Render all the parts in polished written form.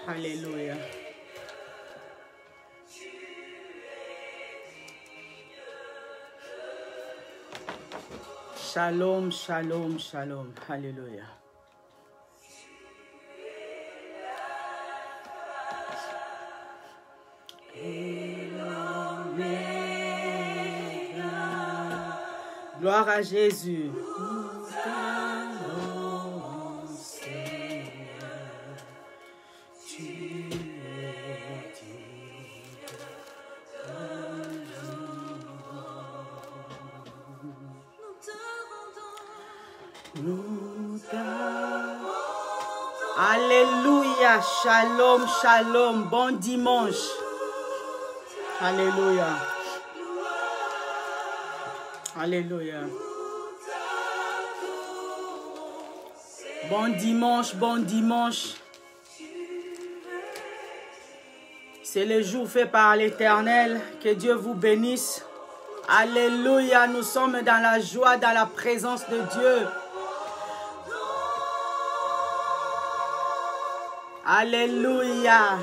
Alléluia. Shalom, shalom, shalom. Alléluia. Gloire à Jésus. Alléluia, shalom, shalom, bon dimanche. Alléluia. Alléluia. Bon dimanche, bon dimanche. C'est le jour fait par l'Éternel. Que Dieu vous bénisse. Alléluia, nous sommes dans la joie, dans la présence de Dieu. Alléluia.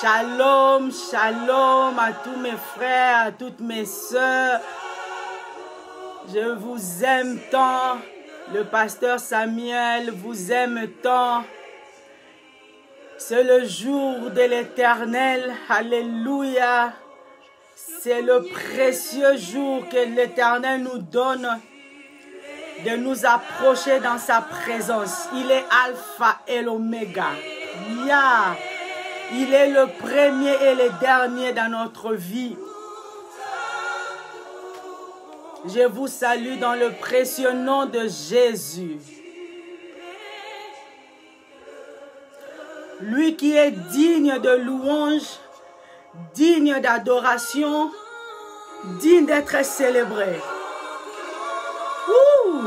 Shalom, shalom à tous mes frères, à toutes mes sœurs. Je vous aime tant. Le pasteur Samuel vous aime tant. C'est le jour de l'Éternel. Alléluia. C'est le précieux jour que l'Éternel nous donne de nous approcher dans sa présence. Il est Alpha et l'Oméga. Yeah. Il est le premier et le dernier dans notre vie. Je vous salue dans le précieux nom de Jésus. Lui qui est digne de louange, digne d'adoration, digne d'être célébré. Ouh!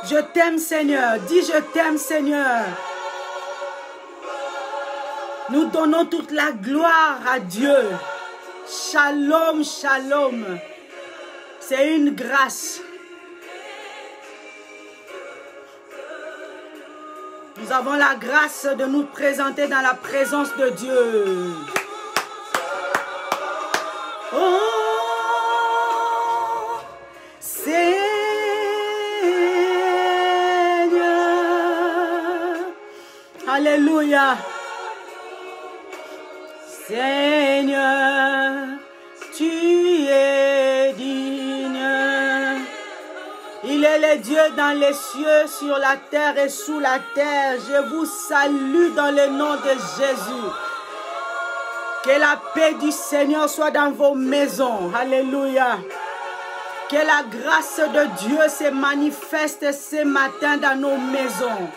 Je t'aime Seigneur, dis je t'aime Seigneur. Nous donnons toute la gloire à Dieu. Shalom, shalom. C'est une grâce. Nous avons la grâce de nous présenter dans la présence de Dieu. Oh, Seigneur. Alléluia. Seigneur, tu es digne. Il est le Dieu dans les cieux, sur la terre et sous la terre. Je vous salue dans le nom de Jésus. Que la paix du Seigneur soit dans vos maisons. Alléluia. Que la grâce de Dieu se manifeste ce matin dans nos maisons.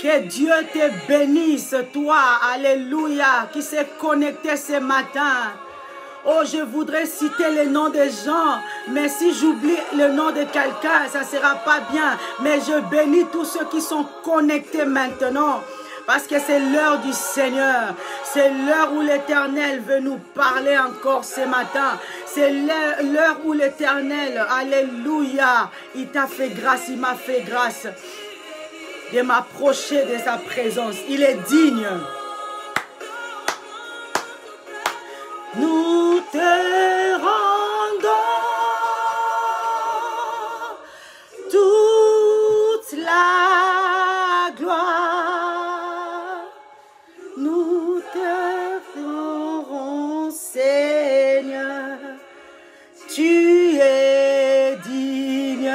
Que Dieu te bénisse, toi, alléluia, qui s'est connecté ce matin. Oh, je voudrais citer le nom des gens, mais si j'oublie le nom de quelqu'un, ça ne sera pas bien. Mais je bénis tous ceux qui sont connectés maintenant, parce que c'est l'heure du Seigneur. C'est l'heure où l'Éternel veut nous parler encore ce matin. C'est l'heure où l'Éternel, alléluia, il t'a fait grâce, il m'a fait grâce de m'approcher de sa présence. Il est digne. Nous te rendons toute la gloire. Nous te rendons, Seigneur. Tu es digne.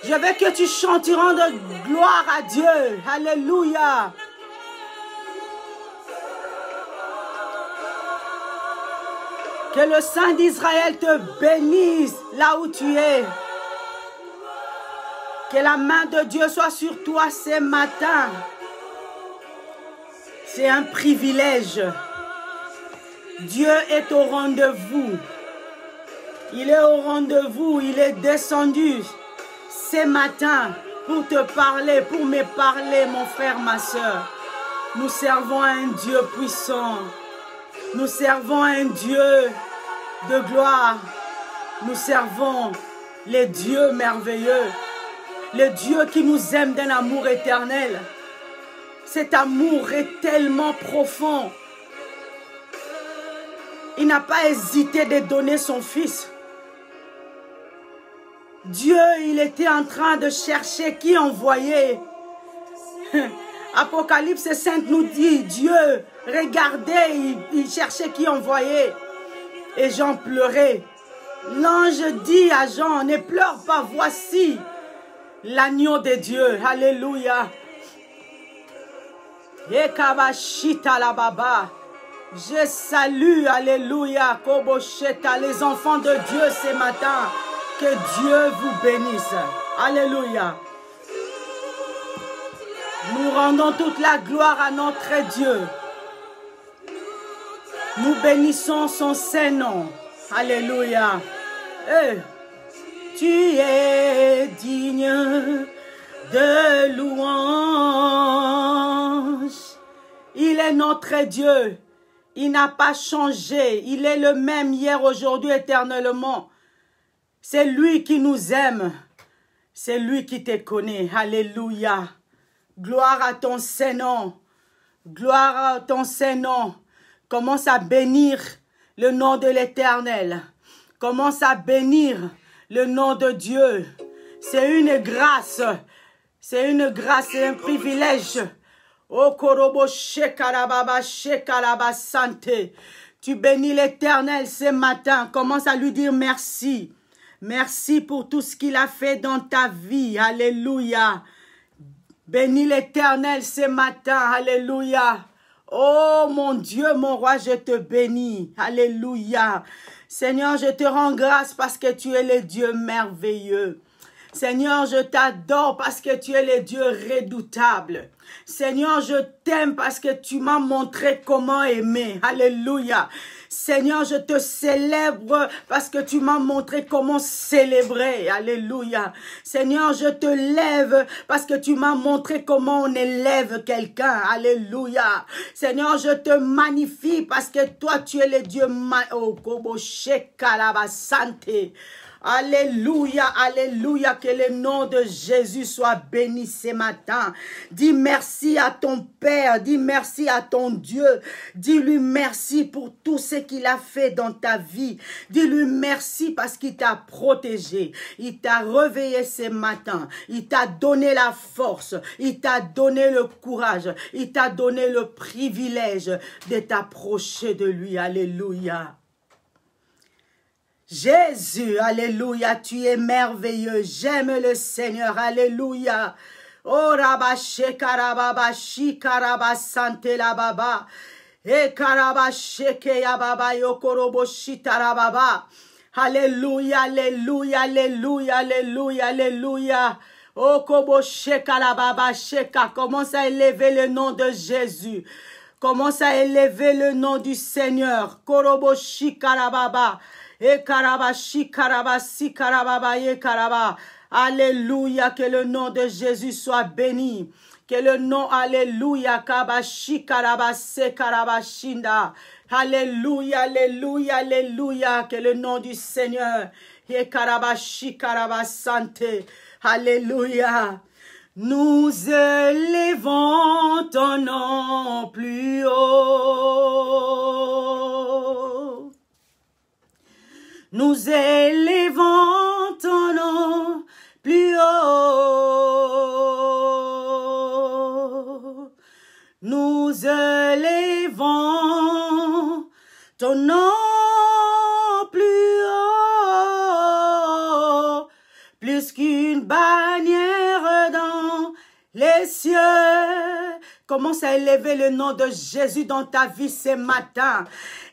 Je veux que tu chantes, tu rendes gloire à Dieu. Alléluia. Que le Saint d'Israël te bénisse là où tu es. Que la main de Dieu soit sur toi ce matin. C'est un privilège. Dieu est au rendez-vous. Il est au rendez-vous. Il est descendu ce matin pour te parler, pour me parler, mon frère, ma soeur. Nous servons un Dieu puissant. Nous servons un Dieu de gloire. Nous servons les dieux merveilleux. Le Dieu qui nous aime d'un amour éternel. Cet amour est tellement profond. Il n'a pas hésité de donner son fils. Dieu, il était en train de chercher qui envoyer. Apocalypse 5 nous dit, Dieu regardait, il cherchait qui envoyer. Et Jean pleurait. L'ange dit à Jean, ne pleure pas, voici l'agneau de Dieu. Alléluia. Ekabashita la baba. Je salue, alléluia, Kobosheta, les enfants de Dieu ce matin. Que Dieu vous bénisse. Alléluia. Nous rendons toute la gloire à notre Dieu. Nous bénissons son Saint-Nom. Alléluia. Tu es digne de louange. Il est notre Dieu. Il n'a pas changé. Il est le même hier, aujourd'hui, éternellement. C'est lui qui nous aime. C'est lui qui te connaît. Alléluia. Gloire à ton Saint-Nom. Gloire à ton Saint-Nom. Commence à bénir le nom de l'Éternel. Commence à bénir le nom de Dieu. C'est une grâce. C'est une grâce, c'est un privilège. Oh Korobo Shekarababa Shekaraba Santé. Tu bénis l'Éternel ce matin. Commence à lui dire merci. Merci pour tout ce qu'il a fait dans ta vie. Alléluia. Bénis l'Éternel ce matin. Alléluia. Oh mon Dieu, mon roi, je te bénis. Alléluia. Seigneur, je te rends grâce parce que tu es le Dieu merveilleux. Seigneur, je t'adore parce que tu es le Dieu redoutable. Seigneur, je t'aime parce que tu m'as montré comment aimer. Alléluia. Seigneur, je te célèbre parce que tu m'as montré comment célébrer. Alléluia. Seigneur, je te lève parce que tu m'as montré comment on élève quelqu'un. Alléluia. Seigneur, je te magnifie parce que toi, tu es le Dieu. Alléluia, alléluia, que le nom de Jésus soit béni ce matin. Dis merci à ton Père, dis merci à ton Dieu. Dis-lui merci pour tout ce qu'il a fait dans ta vie. Dis-lui merci parce qu'il t'a protégé. Il t'a réveillé ce matin. Il t'a donné la force. Il t'a donné le courage. Il t'a donné le privilège de t'approcher de lui. Alléluia. Jésus, alléluia, tu es merveilleux. J'aime le Seigneur, alléluia. Oh, Rabba Shekarababa, Shikaraba Sante la Baba. E Karaba Sheke ya Baba, Yokorobo Shitarababa. Alléluia, alléluia, alléluia, alléluia, alléluia. Oh, Kobo Shekarababa, Sheka. Commence à élever le nom de Jésus. Commence à élever le nom du Seigneur. Korobo Shikarababa. E karaba shi karaba si karaba ye karaba. Alléluia, que le nom de Jésus soit béni. Que le nom, alléluia, kabashi karaba se karaba shinda. Alléluia, alléluia, alléluia, que le nom du Seigneur. E karaba shi karaba santé. Alléluia. Nous élevons ton nom plus haut. Nous élevons ton nom plus haut. Nous élevons ton nom plus haut. Plus qu'une bannière dans les cieux. Commence à élever le nom de Jésus dans ta vie ce matin.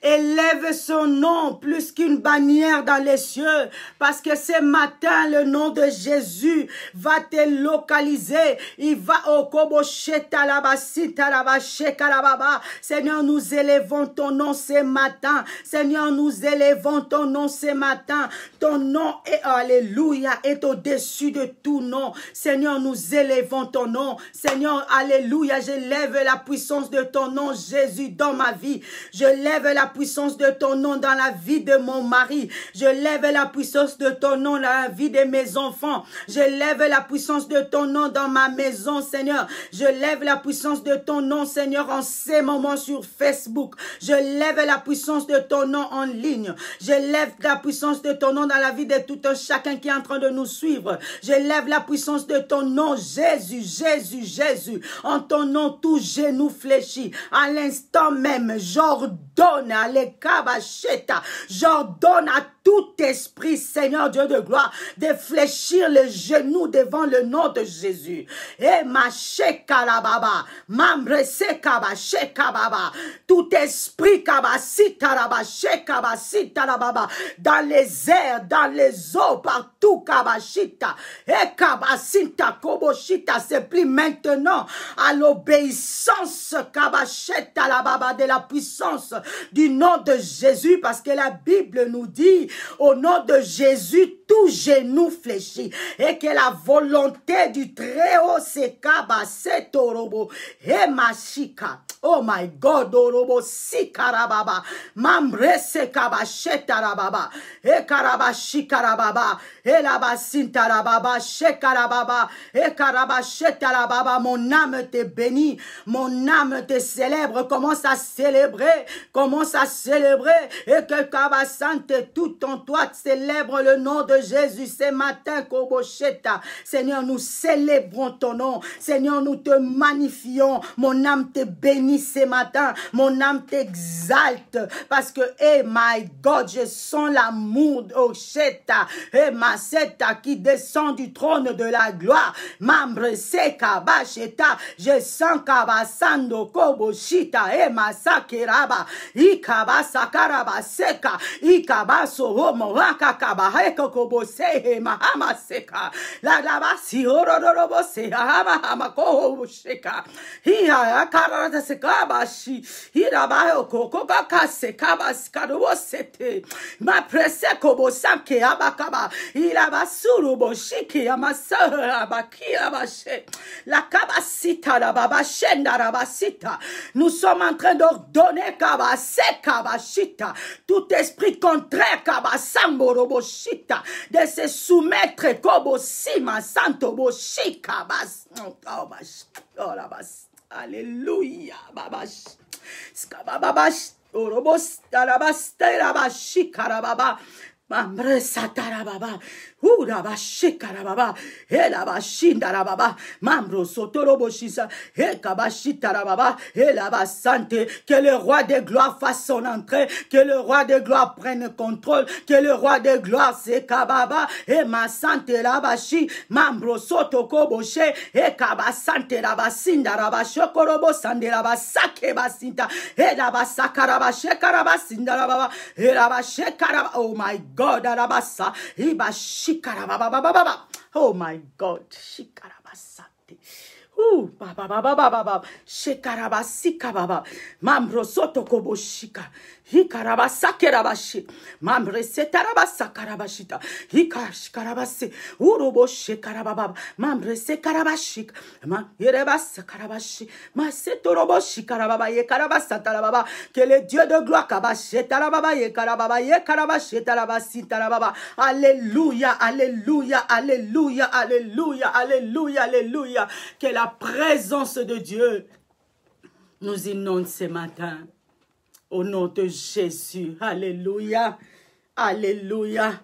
Élève son nom plus qu'une bannière dans les cieux. Parce que ce matin, le nom de Jésus va te localiser. Il va au Kobosheta Labasita Labasheka Lababa. Seigneur, nous élevons ton nom ce matin. Seigneur, nous élevons ton nom ce matin. Ton nom est, alléluia, est au-dessus de tout nom. Seigneur, nous élevons ton nom. Seigneur, alléluia, je lève la puissance de ton nom, Jésus, dans ma vie. Je lève la puissance de ton nom dans la vie de mon mari. Je lève la puissance de ton nom dans la vie de mes enfants. Je lève la puissance de ton nom dans ma maison, Seigneur. Je lève la puissance de ton nom, Seigneur, en ces moments sur Facebook. Je lève la puissance de ton nom en ligne. Je lève la puissance de ton nom dans la vie de tout un chacun qui est en train de nous suivre. Je lève la puissance de ton nom, Jésus, Jésus, Jésus. En ton nom, tout genou fléchit. À l'instant même, j'ordonne à l'Ekabacheta, j'ordonne à tout esprit, Seigneur Dieu de gloire, de fléchir les genoux devant le nom de Jésus. Et ma shekarababa, mambrese kabache kababa, tout esprit kabasita rabache kabasita rababa, dans les airs, dans les eaux, partout kabashita, et kabasita koboshita, c'est plus maintenant à l'obéissance kabacheta rababa de la puissance du nom de Jésus, parce que la Bible nous dit au nom de Jésus, tout genou fléchit et que la volonté du Très-Haut s'écabasse torobo et machika. Oh my God, orobo si karababa, mambre se kabacheta rababa, e karabashi karababa, e labasinta rababa, she karababa, e karabacheta rababa. Mon âme te bénit, mon âme te célèbre. Commence à célébrer, commence à célébrer, et que kabasante tout en toi célèbre le nom de Jésus ce matin, kobocheta. Seigneur, nous célébrons ton nom. Seigneur, nous te magnifions. Mon âme te bénit ce matin. Mon âme t'exalte parce que, hey my God, je sens l'amour d'Ocheta et Maseta qui descend du trône de la gloire. Mambre se kabacheta. Je sens kabasando koboshita et masakiraba. Ikabasakaraba seka. Ikabaso homo waka kabaheko kobose mahama seka. La labasi hororobo se hama hama kohosheka. Hiya karata sekabashi. Hirabayo kokoka sekabas karobosete. Ma prese kobosanke abakaba. Ilabasuru boshiki amasara abaki abashe. La kabasita la babashenda rabasita. Nous sommes en train d'ordonner kabase kabashita. Tout esprit contraire kabasambo roboshita de se soumettre kobosima santo boshika bas. Oh la bas. Alléluia babash. Skababash orobos tarabas terabashi karababa. Mambre satarababa, urabashikarababa, elabashindarababa, mambro sotoroboshisa, ekabashitarababa, elabasante, que le roi de gloire fasse son entrée, que le roi de gloire prenne contrôle, que le roi de gloire sekababa, et ma sante labashi, mambro sotokoboshe, ekabasante labasindarabashokorobo sanderabasake basinta, elabasakarabashe karabasindarababa, elabashekaraba. Oh my God, arabasa, iba shikarababa. Oh my God, shikarabasate. Baba, shekarabasika baba, mambro soto koboshika, hikarabasa kerabashi, mambre setarabasa karabashita, hikashkarabase, urobo shekarababa, mambre sekarabashik, ma yerebasa karabashi, ma setorobo shikarababa, yekarabasa tarababa, que le Dieu de gloire kabashe tarababa, yekarababa, yekarabashe tarabasi tarababa. Alléluia, alléluia, alléluia, alléluia, alléluia, alléluia, que la présence de Dieu nous inonde ce matin. Au nom de Jésus. Alléluia. Alléluia.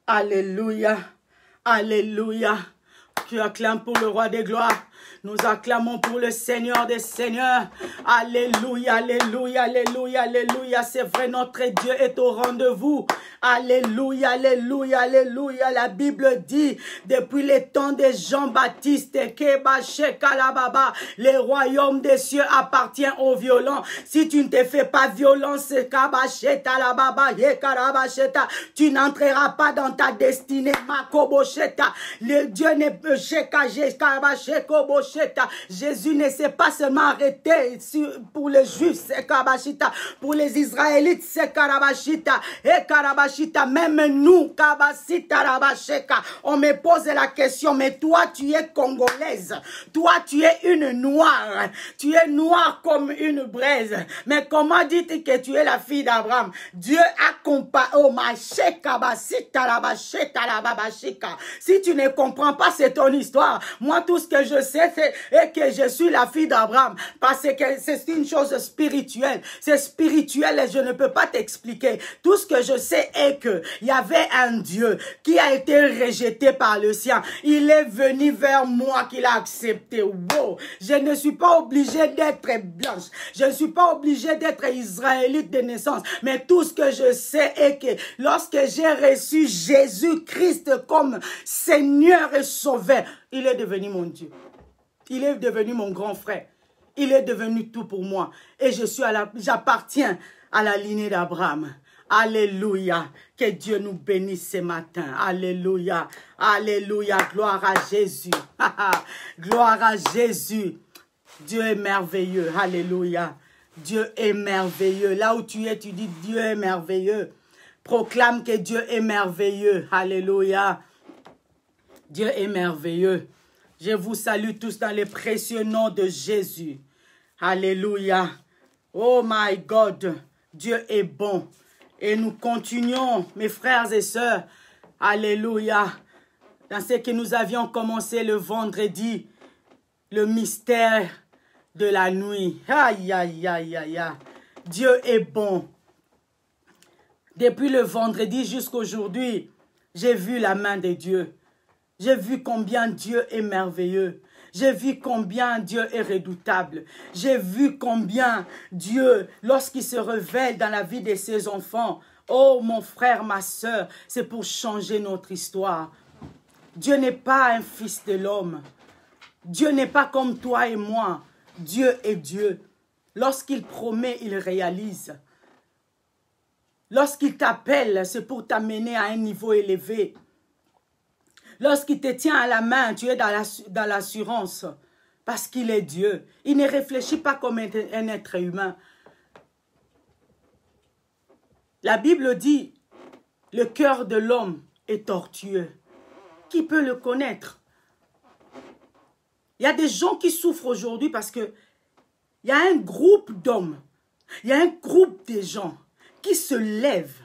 Alléluia. Alléluia. Tu acclames pour le roi des gloires. Nous acclamons pour le Seigneur des Seigneurs. Alléluia, alléluia, alléluia, alléluia. C'est vrai, notre Dieu est au rendez-vous. Alléluia, alléluia, alléluia. La Bible dit, depuis les temps de Jean-Baptiste, le royaume des cieux appartient aux violents. Si tu ne te fais pas violence, tu n'entreras pas dans ta destinée. Le Dieu n'est pas Jésus ne s'est pas seulement arrêté pour les Juifs, pour les Israélites, même nous, on me pose la question, mais toi tu es congolaise, toi tu es une noire, tu es noire comme une braise, mais comment dis-tu que tu es la fille d'Abraham? Dieu a comparé, si tu ne comprends pas, c'est ton histoire. Moi, tout ce que je sais, c'est que je suis la fille d'Abraham, parce que c'est une chose spirituelle. C'est spirituel et je ne peux pas t'expliquer. Tout ce que je sais est que il y avait un Dieu qui a été rejeté par le sien. Il est venu vers moi, qu'il a accepté. Wow. Je ne suis pas obligée d'être blanche. Je ne suis pas obligée d'être israélite de naissance. Mais tout ce que je sais est que lorsque j'ai reçu Jésus-Christ comme Seigneur et Sauveur, il est devenu mon Dieu. Il est devenu mon grand frère. Il est devenu tout pour moi. Et j'appartiens à la lignée d'Abraham. Alléluia. Que Dieu nous bénisse ce matin. Alléluia. Alléluia. Gloire à Jésus. Gloire à Jésus. Dieu est merveilleux. Alléluia. Dieu est merveilleux. Là où tu es, tu dis Dieu est merveilleux. Proclame que Dieu est merveilleux. Alléluia. Dieu est merveilleux. Je vous salue tous dans le précieux nom de Jésus. Alléluia. Oh my God. Dieu est bon. Et nous continuons, mes frères et sœurs. Alléluia. Dans ce que nous avions commencé le vendredi. Le mystère de la nuit. Aïe, aïe, aïe, aïe, aïe. Dieu est bon. Depuis le vendredi jusqu'à aujourd'hui, j'ai vu la main de Dieu. J'ai vu combien Dieu est merveilleux. J'ai vu combien Dieu est redoutable. J'ai vu combien Dieu, lorsqu'il se révèle dans la vie de ses enfants, oh mon frère, ma soeur, c'est pour changer notre histoire. Dieu n'est pas un fils de l'homme. Dieu n'est pas comme toi et moi. Dieu est Dieu. Lorsqu'il promet, il réalise. Lorsqu'il t'appelle, c'est pour t'amener à un niveau élevé. Lorsqu'il te tient à la main, tu es dans l'assurance. Parce qu'il est Dieu. Il ne réfléchit pas comme un être humain. La Bible dit, le cœur de l'homme est tortueux. Qui peut le connaître? Il y a des gens qui souffrent aujourd'hui parce que il y a un groupe d'hommes, il y a un groupe de gens qui se lèvent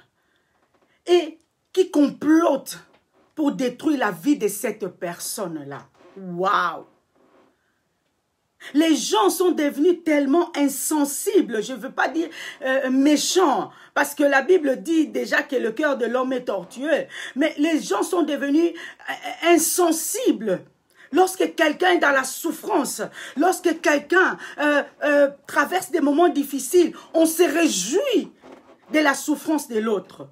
et qui complotent pour détruire la vie de cette personne-là. Waouh! Les gens sont devenus tellement insensibles, je ne veux pas dire méchants, parce que la Bible dit déjà que le cœur de l'homme est tortueux, mais les gens sont devenus insensibles. Lorsque quelqu'un est dans la souffrance, lorsque quelqu'un traverse des moments difficiles, on se réjouit de la souffrance de l'autre.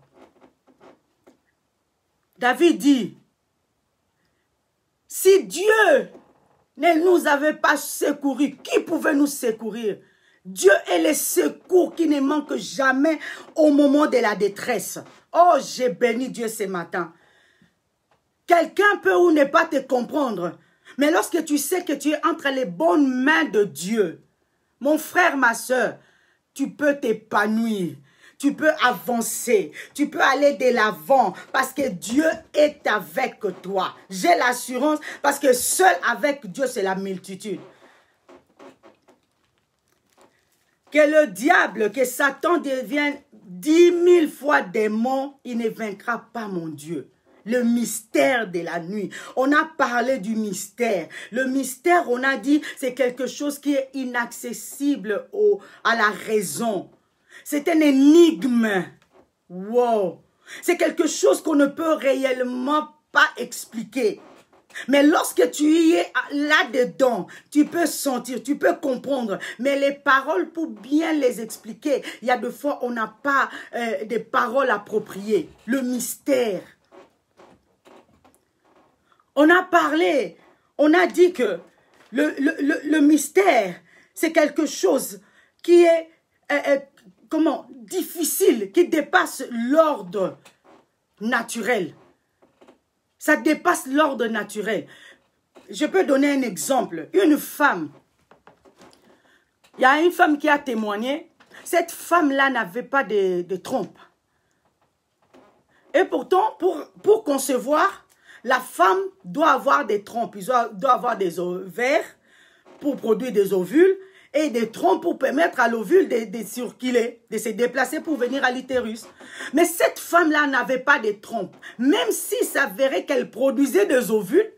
David dit, si Dieu ne nous avait pas secourus, qui pouvait nous secourir? Dieu est le secours qui ne manque jamais au moment de la détresse. Oh, j'ai béni Dieu ce matin. Quelqu'un peut ou ne pas te comprendre, mais lorsque tu sais que tu es entre les bonnes mains de Dieu, mon frère, ma soeur, tu peux t'épanouir. Tu peux avancer, tu peux aller de l'avant parce que Dieu est avec toi. J'ai l'assurance parce que seul avec Dieu, c'est la multitude. Que le diable, que Satan devienne 10 000 fois démon, il ne vaincra pas mon Dieu. Le mystère de la nuit. On a parlé du mystère. Le mystère, on a dit, c'est quelque chose qui est inaccessible à la raison. C'est un énigme. Wow. C'est quelque chose qu'on ne peut réellement pas expliquer. Mais lorsque tu y es là-dedans, tu peux sentir, tu peux comprendre. Mais les paroles, pour bien les expliquer, il y a des fois, on n'a pas des paroles appropriées. Le mystère. On a parlé, on a dit que le mystère, c'est quelque chose qui est... difficile, qui dépasse l'ordre naturel. Ça dépasse l'ordre naturel. je peux donner un exemple. Une femme, il y a une femme qui a témoigné, cette femme-là n'avait pas de trompe. Et pourtant, pour concevoir, la femme doit avoir des trompes, il doit avoir des ovaires pour produire des ovules et des trompes pour permettre à l'ovule de circuler, de se déplacer pour venir à l'utérus. Mais cette femme-là n'avait pas de trompes. Même s'il s'avérait qu'elle produisait des ovules,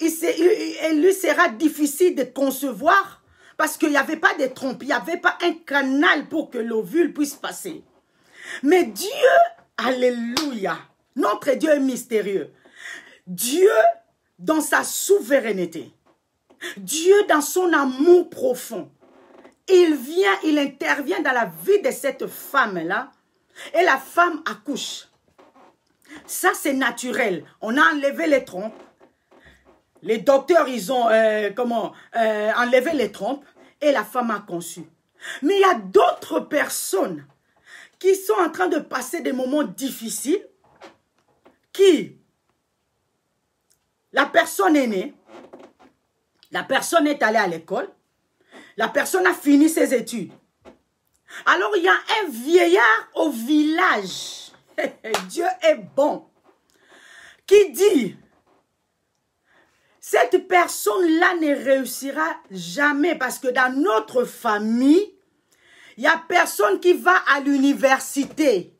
il lui sera difficile de concevoir parce qu'il n'y avait pas de trompes, il n'y avait pas un canal pour que l'ovule puisse passer. Mais Dieu, alléluia, notre Dieu est mystérieux. Dieu, dans sa souveraineté, Dieu, dans son amour profond, il intervient dans la vie de cette femme-là et la femme accouche. Ça, c'est naturel. On a enlevé les trompes. Les docteurs, ils ont enlevé les trompes et la femme a conçu. Mais il y a d'autres personnes qui sont en train de passer des moments difficiles, la personne est née, la personne est allée à l'école, la personne a fini ses études. Alors il y a un vieillard au village, Dieu est bon, qui dit, cette personne-là ne réussira jamais parce que dans notre famille, il n'y a personne qui va à l'université.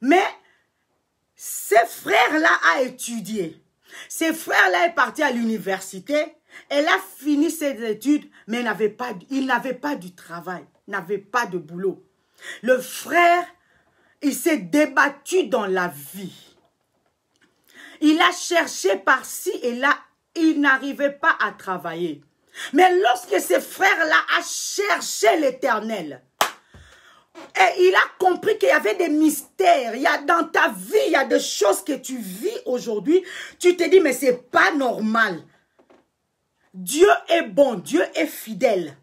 Mais ce frère-là a étudié. Ce frère-là est parti à l'université. Elle a fini ses études, mais il n'avait pas du travail, n'avait pas de boulot. Le frère, il s'est débattu dans la vie. Il a cherché par-ci et là, il n'arrivait pas à travailler. Mais lorsque ce frère-là a cherché l'Éternel, et il a compris qu'il y avait des mystères. Dans ta vie, il y a des choses que tu vis aujourd'hui. Tu te dis, mais ce n'est pas normal. Dieu est bon, Dieu est fidèle.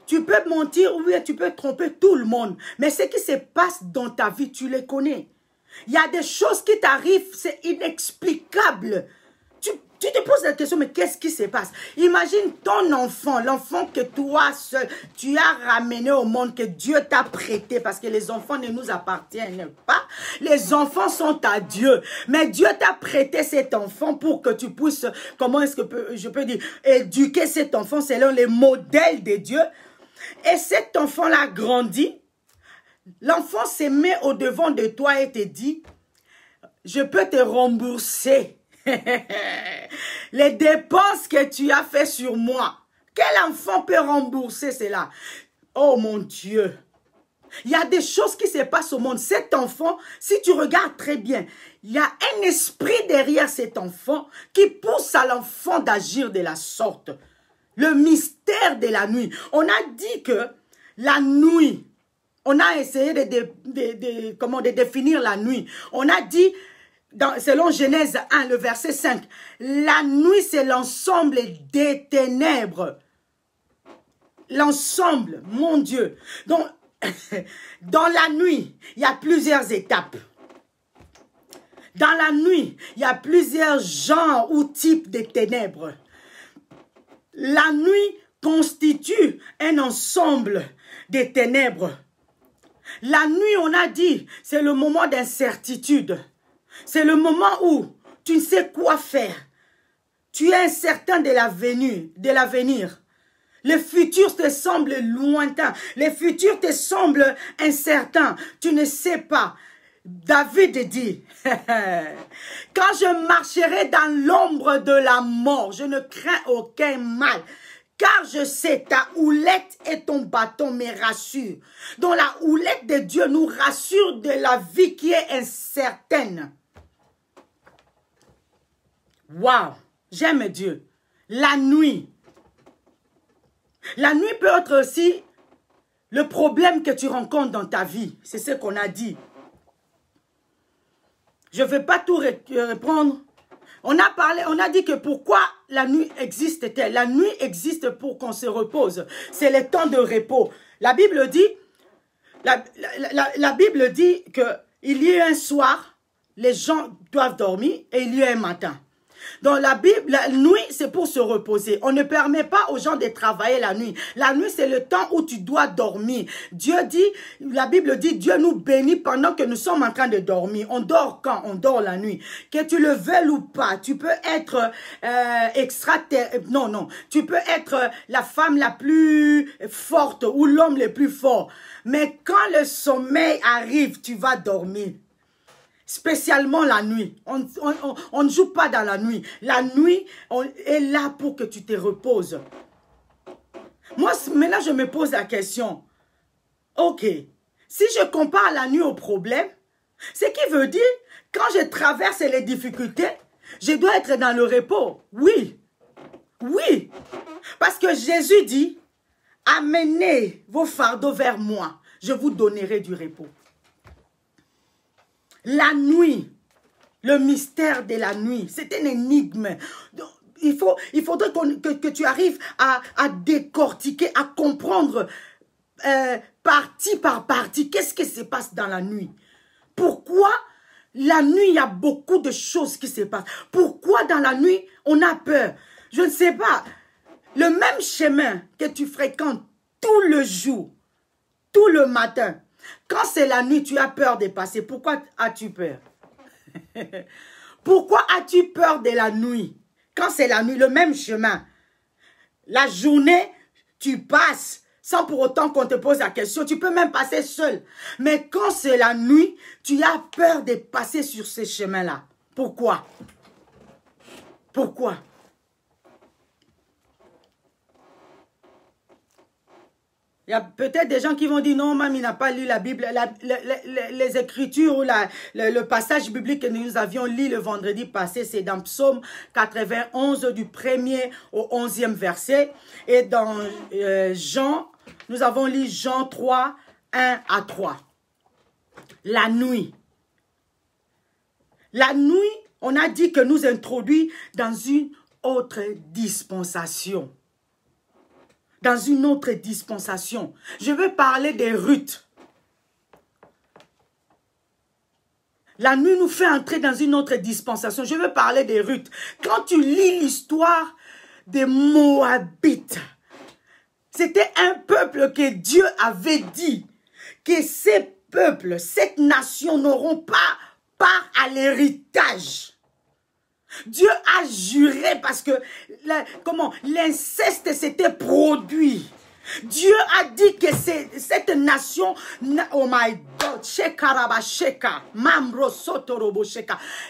Tu peux mentir, oui, tu peux tromper tout le monde. Mais ce qui se passe dans ta vie, tu les connais. Il y a des choses qui t'arrivent, c'est inexplicable. Tu te poses la question, mais qu'est-ce qui se passe? Imagine ton enfant, l'enfant que toi seul, tu as ramené au monde, que Dieu t'a prêté, parce que les enfants ne nous appartiennent pas. Les enfants sont à Dieu. Mais Dieu t'a prêté cet enfant pour que tu puisses, comment est-ce que je peux dire, éduquer cet enfant selon les modèles de Dieu. Et cet enfant-là grandit. L'enfant se met au devant de toi et te dit, je peux te rembourser les dépenses que tu as fait sur moi. Quel enfant peut rembourser cela? Oh mon Dieu. Il y a des choses qui se passent au monde. Cet enfant, si tu regardes très bien, il y a un esprit derrière cet enfant qui pousse à l'enfant d'agir de la sorte. Le mystère de la nuit. On a dit que la nuit, on a essayé de définir la nuit. On a dit, selon Genèse 1, le verset 5, la nuit c'est l'ensemble des ténèbres. L'ensemble, mon Dieu. Donc, dans la nuit, il y a plusieurs étapes. Dans la nuit, il y a plusieurs genres ou types de ténèbres. La nuit constitue un ensemble de ténèbres. La nuit, on a dit, c'est le moment d'incertitude. C'est le moment où tu ne sais quoi faire. Tu es incertain de l'avenir. Le futur te semble lointain. Le futur te semble incertain. Tu ne sais pas. David dit, quand je marcherai dans l'ombre de la mort, je ne crains aucun mal. Car je sais, ta houlette et ton bâton me rassurent. Donc la houlette de Dieu nous rassure de la vie qui est incertaine. Waouh, j'aime Dieu. La nuit. La nuit peut être aussi le problème que tu rencontres dans ta vie. C'est ce qu'on a dit. Je ne vais pas tout reprendre. On a dit que pourquoi la nuit existe-t-elle? La nuit existe pour qu'on se repose. C'est le temps de repos. La Bible dit, la Bible dit qu'il y a un soir, les gens doivent dormir et il y a un matin. Dans la Bible, la nuit, c'est pour se reposer. On ne permet pas aux gens de travailler la nuit. La nuit, c'est le temps où tu dois dormir. Dieu dit, la Bible dit, Dieu nous bénit pendant que nous sommes en train de dormir. On dort quand? On dort la nuit. Que tu le veuilles ou pas, tu peux être non, tu peux être la femme la plus forte ou l'homme le plus fort. Mais quand le sommeil arrive, tu vas dormir. Spécialement la nuit. On ne joue pas dans la nuit. La nuit est là pour que tu te reposes. Moi, maintenant, je me pose la question. Ok, si je compare la nuit au problème, ce qui veut dire, quand je traverse les difficultés, je dois être dans le repos. Oui, oui. Parce que Jésus dit, amenez vos fardeaux vers moi, je vous donnerai du repos. La nuit, le mystère de la nuit, c'est un énigme. Il faudrait que tu arrives à décortiquer, à comprendre partie par partie qu'est-ce qui se passe dans la nuit. Pourquoi la nuit, il y a beaucoup de choses qui se passent. Pourquoi dans la nuit, on a peur? Je ne sais pas. Le même chemin que tu fréquentes tout le jour, tout le matin, quand c'est la nuit, tu as peur de passer. Pourquoi as-tu peur? Pourquoi as-tu peur de la nuit? Quand c'est la nuit, le même chemin. La journée, tu passes sans pour autant qu'on te pose la question. Tu peux même passer seul. Mais quand c'est la nuit, tu as peur de passer sur ces chemins-là. Pourquoi? Pourquoi? Il y a peut-être des gens qui vont dire non, maman, il n'a pas lu la Bible, les Écritures ou le passage biblique que nous avions lu le vendredi passé, c'est dans Psaume 91 du 1er au 11e verset. Et dans Jean, nous avons lu Jean 3, 1 à 3. La nuit. La nuit, on a dit que nous introduit dans une autre dispensation. Dans une autre dispensation. Je veux parler des Ruth. La nuit nous fait entrer dans une autre dispensation. Je veux parler des Ruth. Quand tu lis l'histoire des Moabites, c'était un peuple que Dieu avait dit que ces peuples, cette nation n'auront pas part à l'héritage. Dieu a juré parce que l'inceste s'était produit. Dieu a dit que cette nation, oh my God,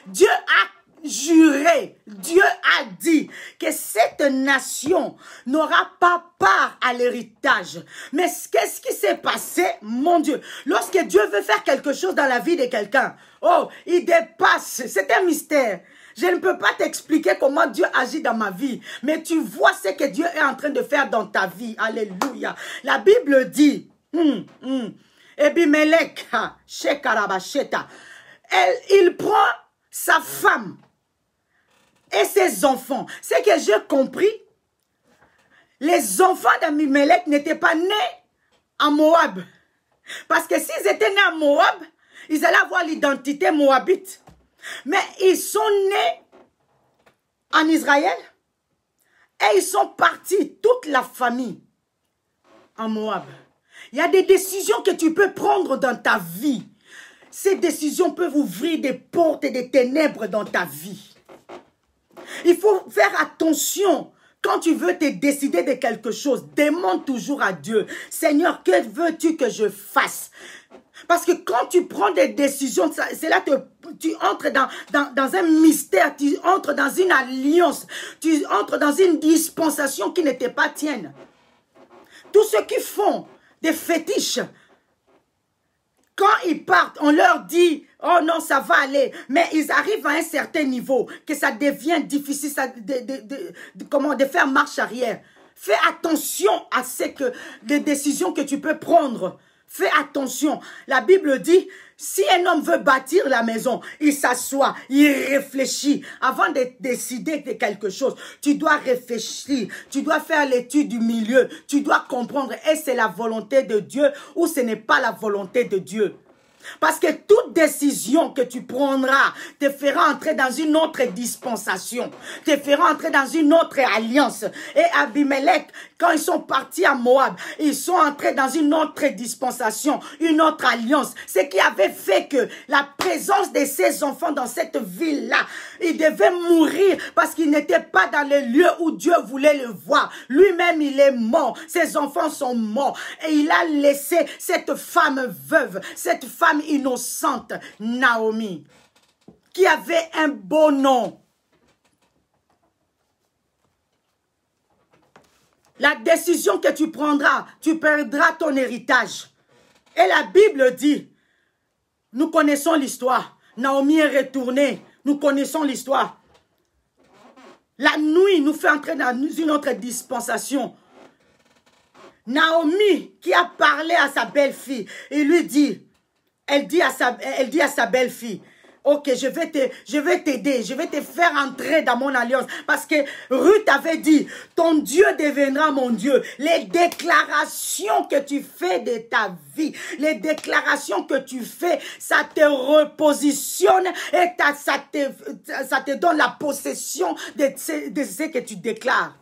Dieu a juré, Dieu a dit que cette nation n'aura pas part à l'héritage. Mais qu'est-ce qui s'est passé, mon Dieu? Lorsque Dieu veut faire quelque chose dans la vie de quelqu'un, oh, il dépasse, c'est un mystère. Je ne peux pas t'expliquer comment Dieu agit dans ma vie. Mais tu vois ce que Dieu est en train de faire dans ta vie. Alléluia. La Bible dit, Ebimelech, il prend sa femme et ses enfants. Ce que j'ai compris, les enfants d'Abimelech n'étaient pas nés en Moab. Parce que s'ils étaient nés en Moab, ils allaient avoir l'identité moabite. Mais ils sont nés en Israël et ils sont partis, toute la famille, en Moab. Il y a des décisions que tu peux prendre dans ta vie. Ces décisions peuvent ouvrir des portes et des ténèbres dans ta vie. Il faut faire attention. Quand tu veux te décider de quelque chose, demande toujours à Dieu. Seigneur, que veux-tu que je fasse? Parce que quand tu prends des décisions, c'est là que tu entres dans un mystère, tu entres dans une alliance, tu entres dans une dispensation qui n'était pas tienne. Tous ceux qui font des fétiches, quand ils partent, on leur dit, oh non, ça va aller. Mais ils arrivent à un certain niveau, que ça devient difficile de faire marche arrière. Fais attention à les décisions que tu peux prendre. Fais attention. La Bible dit, si un homme veut bâtir la maison, il s'assoit, il réfléchit. Avant de décider de quelque chose, tu dois réfléchir. Tu dois faire l'étude du milieu. Tu dois comprendre, est-ce c'est la volonté de Dieu ou ce n'est pas la volonté de Dieu? Parce que toute décision que tu prendras te fera entrer dans une autre dispensation, te fera entrer dans une autre alliance. Et Abimelech, quand ils sont partis à Moab, ils sont entrés dans une autre dispensation, une autre alliance. Ce qui avait fait que la présence de ces enfants dans cette ville-là, ils devaient mourir parce qu'ils n'étaient pas dans le lieu où Dieu voulait le voir. Lui-même, il est mort. Ses enfants sont morts. Et il a laissé cette femme veuve, cette femme innocente, Naomi, qui avait un beau nom. La décision que tu prendras, tu perdras ton héritage. Et la Bible dit, nous connaissons l'histoire. Naomi est retournée. Nous connaissons l'histoire. La nuit nous fait entrer dans une autre dispensation. Naomi qui a parlé à sa belle-fille, il lui dit, elle dit à sa belle-fille, ok, je vais t'aider, je vais te faire entrer dans mon alliance. Parce que Ruth avait dit, ton Dieu deviendra mon Dieu. Les déclarations que tu fais de ta vie, les déclarations que tu fais, ça te repositionne et ça te donne la possession de ce que tu déclares.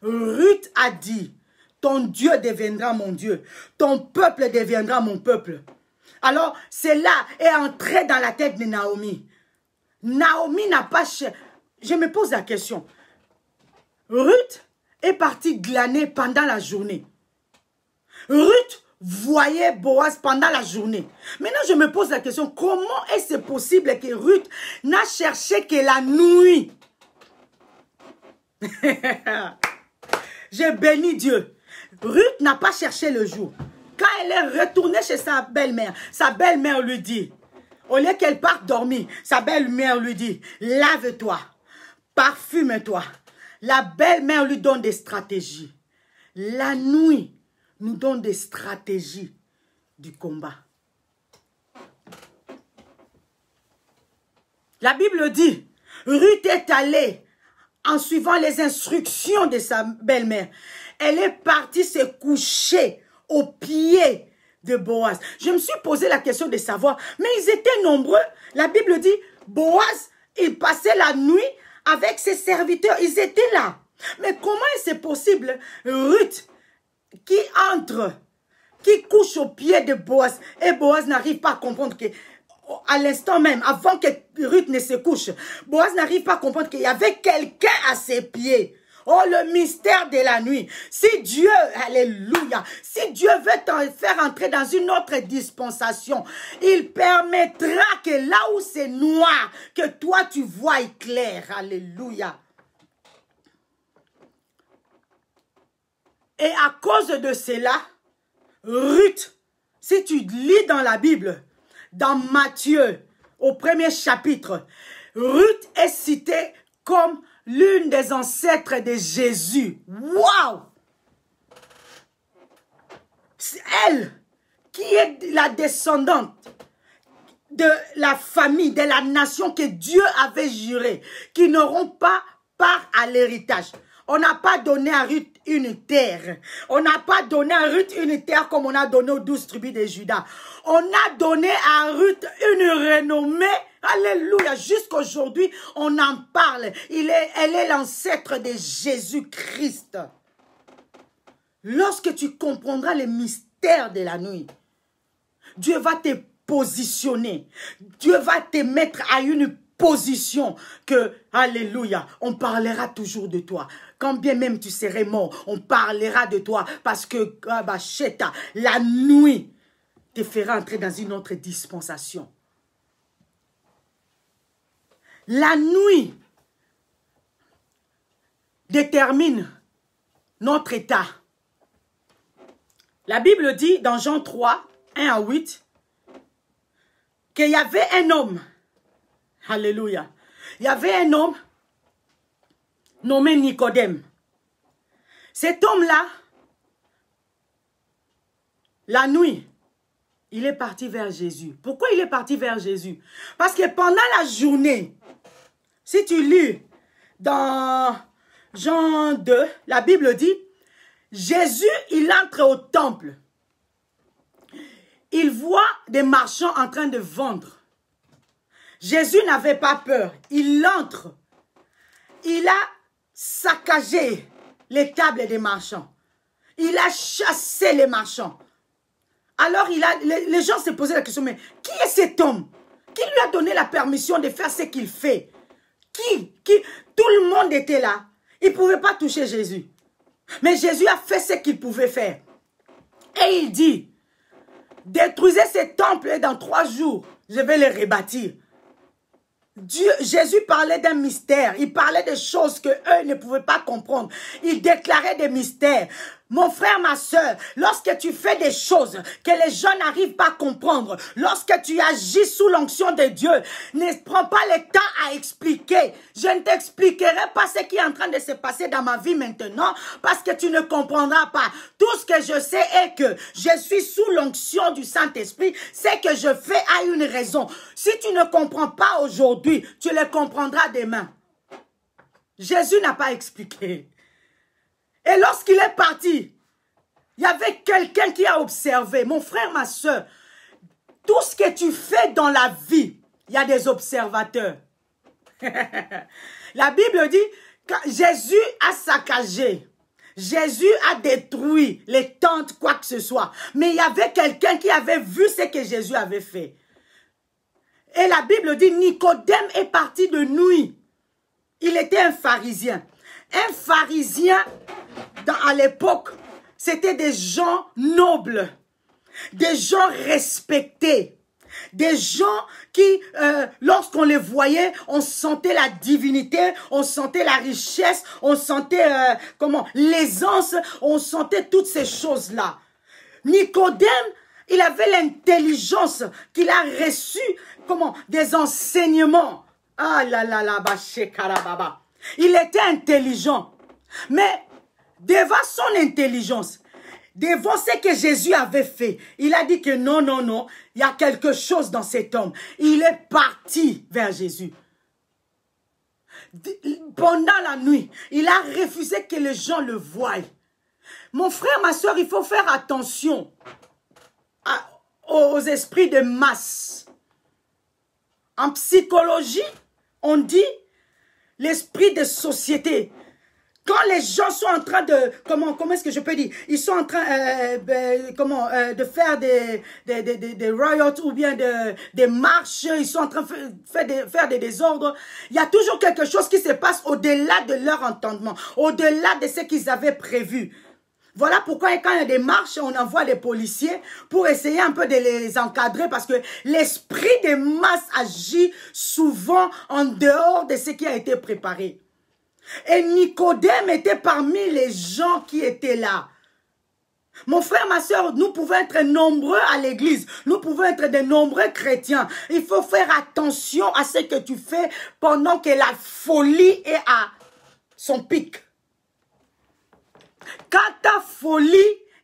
Ruth a dit, ton Dieu deviendra mon Dieu, ton peuple deviendra mon peuple. Alors, cela est entré dans la tête de Naomi. Naomi n'a pas... Je me pose la question. Ruth est partie glaner pendant la journée. Ruth voyait Boaz pendant la journée. Maintenant, je me pose la question. Comment est-ce possible que Ruth n'a cherché que la nuit? J'ai béni Dieu. Ruth n'a pas cherché le jour. Quand elle est retournée chez sa belle-mère lui dit, au lieu qu'elle parte dormir, sa belle-mère lui dit, lave-toi, parfume-toi. La belle-mère lui donne des stratégies. La nuit nous donne des stratégies du combat. La Bible dit, Ruth est allée en suivant les instructions de sa belle-mère. Elle est partie se coucher aux pieds de Boaz. Je me suis posé la question de savoir, mais ils étaient nombreux. La Bible dit, Boaz, il passait la nuit avec ses serviteurs. Ils étaient là. Mais comment est-ce possible, Ruth, qui entre, qui couche aux pieds de Boaz, et Boaz n'arrive pas à comprendre que, à l'instant même, avant que Ruth ne se couche, Boaz n'arrive pas à comprendre qu'il y avait quelqu'un à ses pieds. Oh, le mystère de la nuit. Si Dieu, alléluia, si Dieu veut te faire entrer dans une autre dispensation, il permettra que là où c'est noir, que toi tu vois clair. Alléluia. Et à cause de cela, Ruth, si tu lis dans la Bible, dans Matthieu, au premier chapitre, Ruth est citée comme l'une des ancêtres de Jésus. Waouh! C'est elle qui est la descendante de la famille, de la nation que Dieu avait juré, qui n'auront pas part à l'héritage. On n'a pas donné à Ruth une terre. On n'a pas donné à Ruth une terre comme on a donné aux 12 tribus de Juda. On a donné à Ruth une renommée. Alléluia. Jusqu'aujourd'hui, on en parle. Elle est l'ancêtre de Jésus-Christ. Lorsque tu comprendras les mystères de la nuit, Dieu va te positionner. Dieu va te mettre à une position que, alléluia, on parlera toujours de toi. Quand bien même tu serais mort, on parlera de toi parce que la nuit te fera entrer dans une autre dispensation. La nuit détermine notre état. La Bible dit dans Jean 3, 1 à 8, qu'il y avait un homme. Alléluia. Il y avait un homme nommé Nicodème. Cet homme-là, la nuit, il est parti vers Jésus. Pourquoi il est parti vers Jésus? Parce que pendant la journée, si tu lis dans Jean 2, la Bible dit, Jésus, il entre au temple. il voit des marchands en train de vendre. Jésus n'avait pas peur. Il entre. Il a saccagé les tables des marchands. Il a chassé les marchands. Alors les gens se posaient la question, mais qui est cet homme? Qui lui a donné la permission de faire ce qu'il fait? Qui? Tout le monde était là. Il ne pouvait pas toucher Jésus. Mais Jésus a fait ce qu'il pouvait faire. Et il dit, détruisez ces temples et dans 3 jours, je vais les rebâtir. Jésus parlait d'un mystère. Il parlait des choses que eux ne pouvaient pas comprendre. Il déclarait des mystères. Mon frère, ma soeur, lorsque tu fais des choses que les gens n'arrivent pas à comprendre, lorsque tu agis sous l'onction de Dieu, ne prends pas le temps à expliquer. Je ne t'expliquerai pas ce qui est en train de se passer dans ma vie maintenant parce que tu ne comprendras pas. Tout ce que je sais est que je suis sous l'onction du Saint-Esprit. Ce que je fais a une raison. Si tu ne comprends pas aujourd'hui, tu le comprendras demain. Jésus n'a pas expliqué. Et lorsqu'il est parti, il y avait quelqu'un qui a observé. Mon frère, ma soeur, tout ce que tu fais dans la vie, il y a des observateurs. La Bible dit que Jésus a saccagé. Jésus a détruit les tentes, quoi que ce soit. Mais il y avait quelqu'un qui avait vu ce que Jésus avait fait. Et la Bible dit, Nicodème est parti de nuit. Il était un pharisien. Un pharisien, à l'époque, c'était des gens nobles, des gens respectés, des gens qui, lorsqu'on les voyait, on sentait la divinité, on sentait la richesse, on sentait l'aisance, on sentait toutes ces choses-là. Nicodème, il avait l'intelligence qu'il a reçu, des enseignements. Ah là là là, baba. Il était intelligent. Mais devant son intelligence, devant ce que Jésus avait fait, il a dit que non, non, non, il y a quelque chose dans cet homme. Il est parti vers Jésus. Pendant la nuit, il a refusé que les gens le voient. Mon frère, ma soeur, il faut faire attention aux esprits de masse. En psychologie, on dit l'esprit de société. Quand les gens sont en train de, comment est-ce que je peux dire, ils sont en train de faire des riots ou bien des marches, ils sont en train de faire des désordres. Il y a toujours quelque chose qui se passe au-delà de leur entendement, au-delà de ce qu'ils avaient prévu. Voilà pourquoi quand il y a des marches, on envoie des policiers pour essayer un peu de les encadrer parce que l'esprit des masses agit souvent en dehors de ce qui a été préparé. Et Nicodème était parmi les gens qui étaient là. Mon frère, ma soeur, nous pouvons être nombreux à l'église. Nous pouvons être de nombreux chrétiens. Il faut faire attention à ce que tu fais pendant que la folie est à son pic. Quand ta folie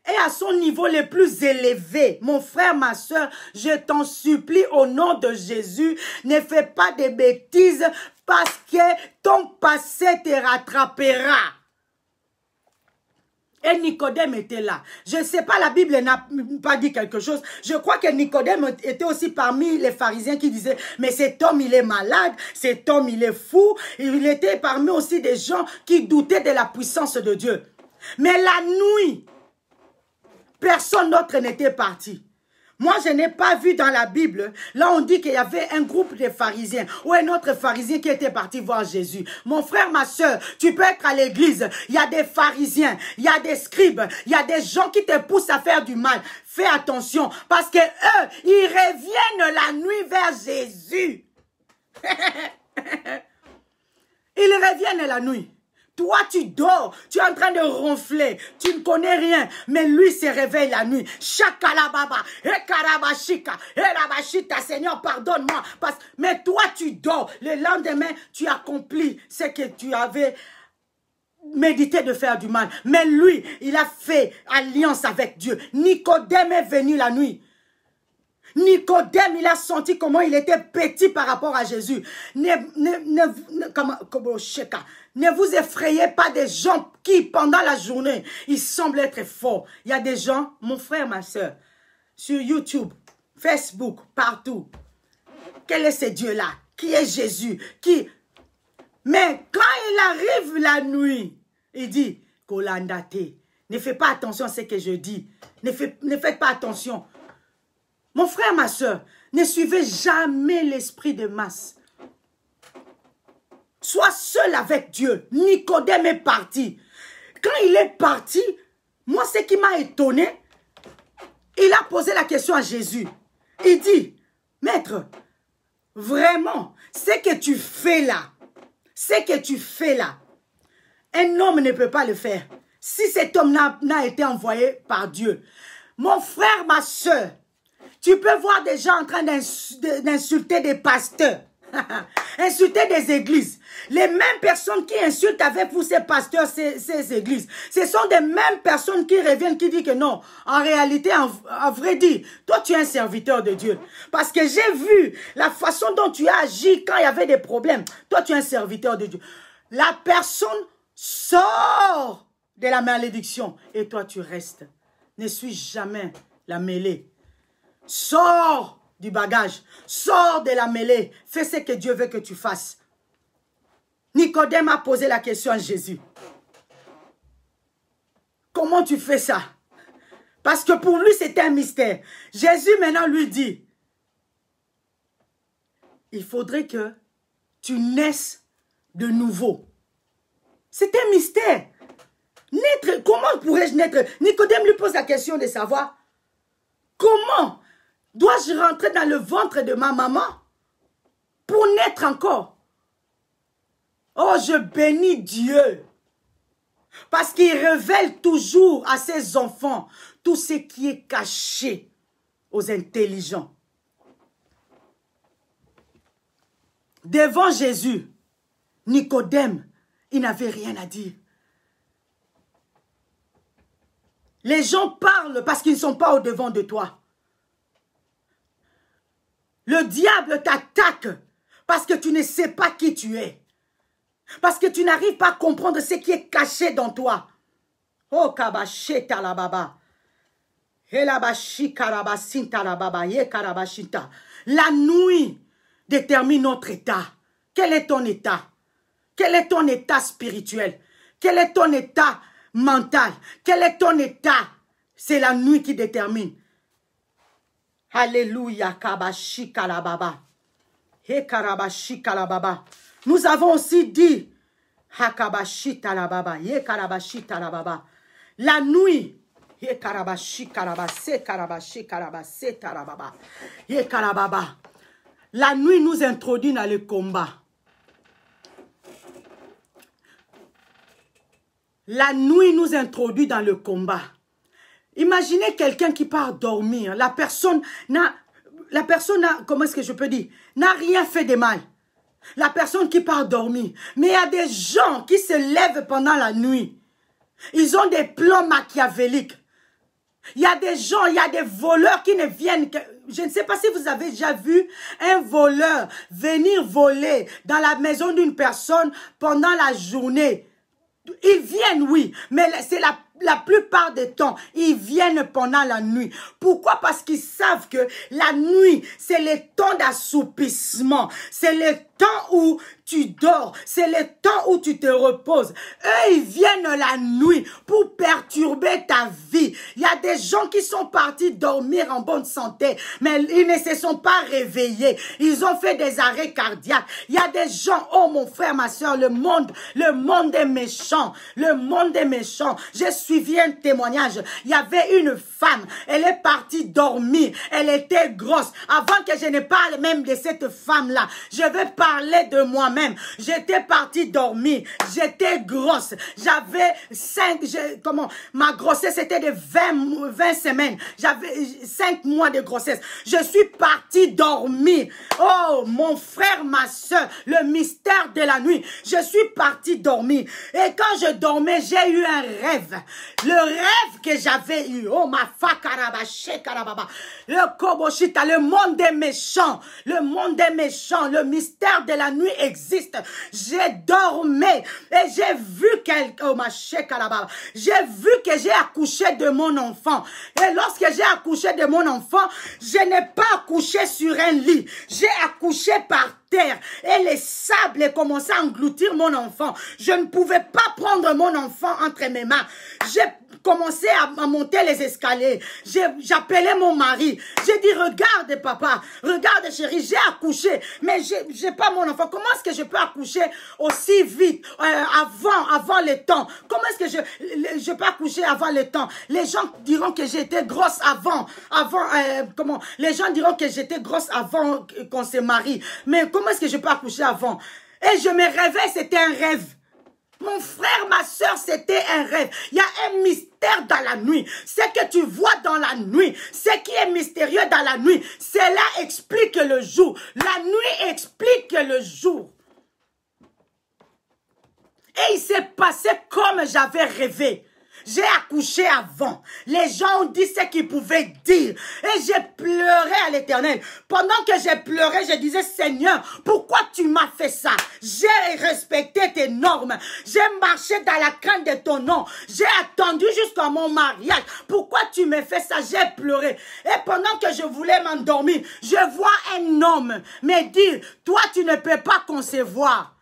est à son niveau le plus élevé, mon frère, ma soeur, je t'en supplie au nom de Jésus, ne fais pas de bêtises parce que ton passé te rattrapera. Et Nicodème était là. Je ne sais pas, la Bible n'a pas dit quelque chose. Je crois que Nicodème était aussi parmi les pharisiens qui disaient, mais cet homme, il est malade, cet homme, il est fou. Il était parmi aussi des gens qui doutaient de la puissance de Dieu. Mais la nuit, personne d'autre n'était parti. Moi, je n'ai pas vu dans la Bible, là on dit qu'il y avait un groupe de pharisiens ou un autre pharisien qui était parti voir Jésus. Mon frère, ma soeur, tu peux être à l'église, il y a des pharisiens, il y a des scribes, il y a des gens qui te poussent à faire du mal. Fais attention, parce que eux, ils reviennent la nuit vers Jésus. Ils reviennent la nuit. Toi, tu dors, tu es en train de ronfler, tu ne connais rien, mais lui se réveille la nuit. Chakalababa, ekarabashika, erabashita, Seigneur, pardonne-moi. Mais toi, tu dors. Le lendemain, tu accomplis ce que tu avais médité de faire du mal. Mais lui, il a fait alliance avec Dieu. Nicodème est venu la nuit. Nicodème, il a senti comment il était petit par rapport à Jésus. Ne vous effrayez pas des gens qui, pendant la journée, ils semblent être forts. Il y a des gens, mon frère, ma soeur, sur YouTube, Facebook, partout. Quel est ce Dieu-là? Qui est Jésus? Mais quand il arrive la nuit, il dit, Kolandate, ne fais pas attention à ce que je dis. Ne faites pas attention. Mon frère, ma soeur, ne suivez jamais l'esprit de masse. Sois seul avec Dieu. Nicodème est parti. Quand il est parti, moi, ce qui m'a étonné, il a posé la question à Jésus. Il dit, Maître, vraiment, ce que tu fais là, un homme ne peut pas le faire. Si cet homme n'a été envoyé par Dieu. Mon frère, ma soeur, tu peux voir des gens en train d'insulter des pasteurs. Insulter des églises. Les mêmes personnes qui insultent avec vous ces pasteurs, ces églises, ce sont des mêmes personnes qui reviennent, qui disent que non, en réalité, en vrai dit, toi tu es un serviteur de Dieu. Parce que j'ai vu la façon dont tu as agi quand il y avait des problèmes. Toi tu es un serviteur de Dieu. La personne sort de la malédiction et toi tu restes. Ne suis jamais la mêlée. Sors du bagage. Sors de la mêlée. Fais ce que Dieu veut que tu fasses. Nicodème a posé la question à Jésus. Comment tu fais ça? Parce que pour lui, c'était un mystère. Jésus maintenant lui dit, il faudrait que tu naisses de nouveau. C'est un mystère. Naître, comment pourrais-je naître? Nicodème lui pose la question de savoir, comment dois-je rentrer dans le ventre de ma maman pour naître encore? Oh, je bénis Dieu. Parce qu'il révèle toujours à ses enfants tout ce qui est caché aux intelligents. Devant Jésus, Nicodème, il n'avait rien à dire. Les gens parlent parce qu'ils ne sont pas au-devant de toi. Le diable t'attaque parce que tu ne sais pas qui tu es. Parce que tu n'arrives pas à comprendre ce qui est caché dans toi. Oh, kabasheta la baba. La nuit détermine notre état. Quel est ton état? Quel est ton état spirituel? Quel est ton état mental? Quel est ton état? C'est la nuit qui détermine. Alléluia, kabashika la baba. He karabashika la baba. Nous avons aussi dit, hakabashita la baba, ye karabashita la baba. La nuit, ye karabashika la baba, se karabashika la baba, se tarababa, ye karababa. La nuit nous introduit dans le combat. La nuit nous introduit dans le combat. Imaginez quelqu'un qui part dormir. La personne n'a, comment est-ce que je peux dire, n'a rien fait de mal. La personne qui part dormir. Mais il y a des gens qui se lèvent pendant la nuit. Ils ont des plans machiavéliques. Il y a des gens, il y a des voleurs qui ne viennent que... Je ne sais pas si vous avez déjà vu un voleur venir voler dans la maison d'une personne pendant la journée. Ils viennent, oui, mais c'est la plupart des temps, ils viennent pendant la nuit. Pourquoi? Parce qu'ils savent que la nuit, c'est le temps d'assoupissement. C'est le temps où tu dors. C'est le temps où tu te reposes. Eux, ils viennent la nuit pour perturber ta vie. Il y a des gens qui sont partis dormir en bonne santé, mais ils ne se sont pas réveillés. Ils ont fait des arrêts cardiaques. Il y a des gens, oh mon frère, ma soeur, le monde est méchant. Le monde est méchant. J'ai suivi un témoignage. Il y avait une femme. Elle est partie dormir. Elle était grosse. Avant que je ne parle même de cette femme-là, je vais parler de moi-même. J'étais partie dormir. J'étais grosse. J'avais ma grossesse était de 20 semaines. J'avais 5 mois de grossesse. Je suis partie dormir. Oh, mon frère, ma soeur, le mystère de la nuit. Je suis partie dormir. Et quand je dormais, j'ai eu un rêve. Le rêve que j'avais eu. Oh, ma fa karabaché karababa. Le koboshita, le monde est méchant. Le monde est méchant. Le mystère de la nuit existe. existe. J'ai dormi et j'ai vu j'ai vu que j'ai accouché de mon enfant. Et lorsque j'ai accouché de mon enfant, je n'ai pas accouché sur un lit. J'ai accouché par terre et les sables commençaient à engloutir mon enfant. Je ne pouvais pas prendre mon enfant entre mes mains. J'ai commencé à monter les escaliers. J'appelais mon mari. J'ai dit, regarde papa, regarde chérie, j'ai accouché, mais j'ai pas mon enfant. Comment est-ce que je peux accoucher aussi vite, avant le temps? Comment est-ce que je peux accoucher avant le temps? Les gens diront que j'étais grosse les gens diront que j'étais grosse avant qu'on se marie. Mais comment est-ce que je peux accoucher avant? Et je me réveille, c'était un rêve. Mon frère, ma soeur, c'était un rêve. Il y a un mystère dans la nuit. Ce que tu vois dans la nuit, ce qui est mystérieux dans la nuit, cela explique le jour. La nuit explique le jour. Et il s'est passé comme j'avais rêvé. J'ai accouché avant. Les gens ont dit ce qu'ils pouvaient dire. Et j'ai pleuré à l'Éternel. Pendant que j'ai pleuré, je disais, Seigneur, pourquoi tu m'as fait ça? J'ai respecté tes normes. J'ai marché dans la crainte de ton nom. J'ai attendu jusqu'à mon mariage. Pourquoi tu me fais ça? J'ai pleuré. Et pendant que je voulais m'endormir, je vois un homme me dire, toi, tu ne peux pas concevoir.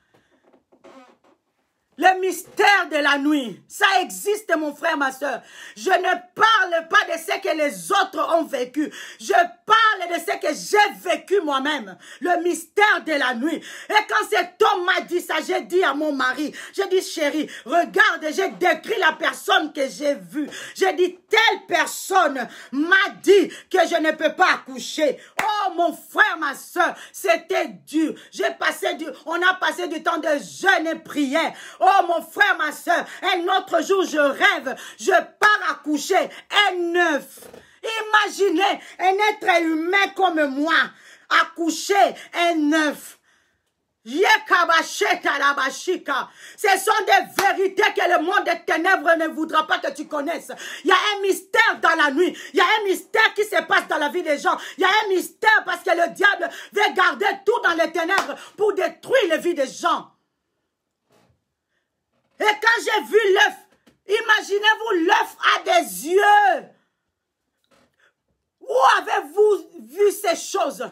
Le mystère de la nuit, ça existe mon frère, ma soeur. Je ne parle pas de ce que les autres ont vécu. Je parle de ce que j'ai vécu moi-même. Le mystère de la nuit. Et quand cet homme m'a dit ça, j'ai dit à mon mari, j'ai dit chérie, regarde, j'ai décrit la personne que j'ai vue. J'ai dit telle personne m'a dit que je ne peux pas accoucher. Oh mon frère, ma soeur, c'était dur. On a passé du temps de jeûne et prière. Oh mon frère, ma soeur, un autre jour je rêve, je pars accoucher, un œuf. Imaginez un être humain comme moi, accoucher un œuf. Ce sont des vérités que le monde des ténèbres ne voudra pas que tu connaisses. Il y a un mystère dans la nuit. Il y a un mystère qui se passe dans la vie des gens. Il y a un mystère parce que le diable veut garder tout dans les ténèbres pour détruire la vie des gens. Et quand j'ai vu l'œuf, imaginez-vous, l'œuf a des yeux. Où avez-vous vu ces choses?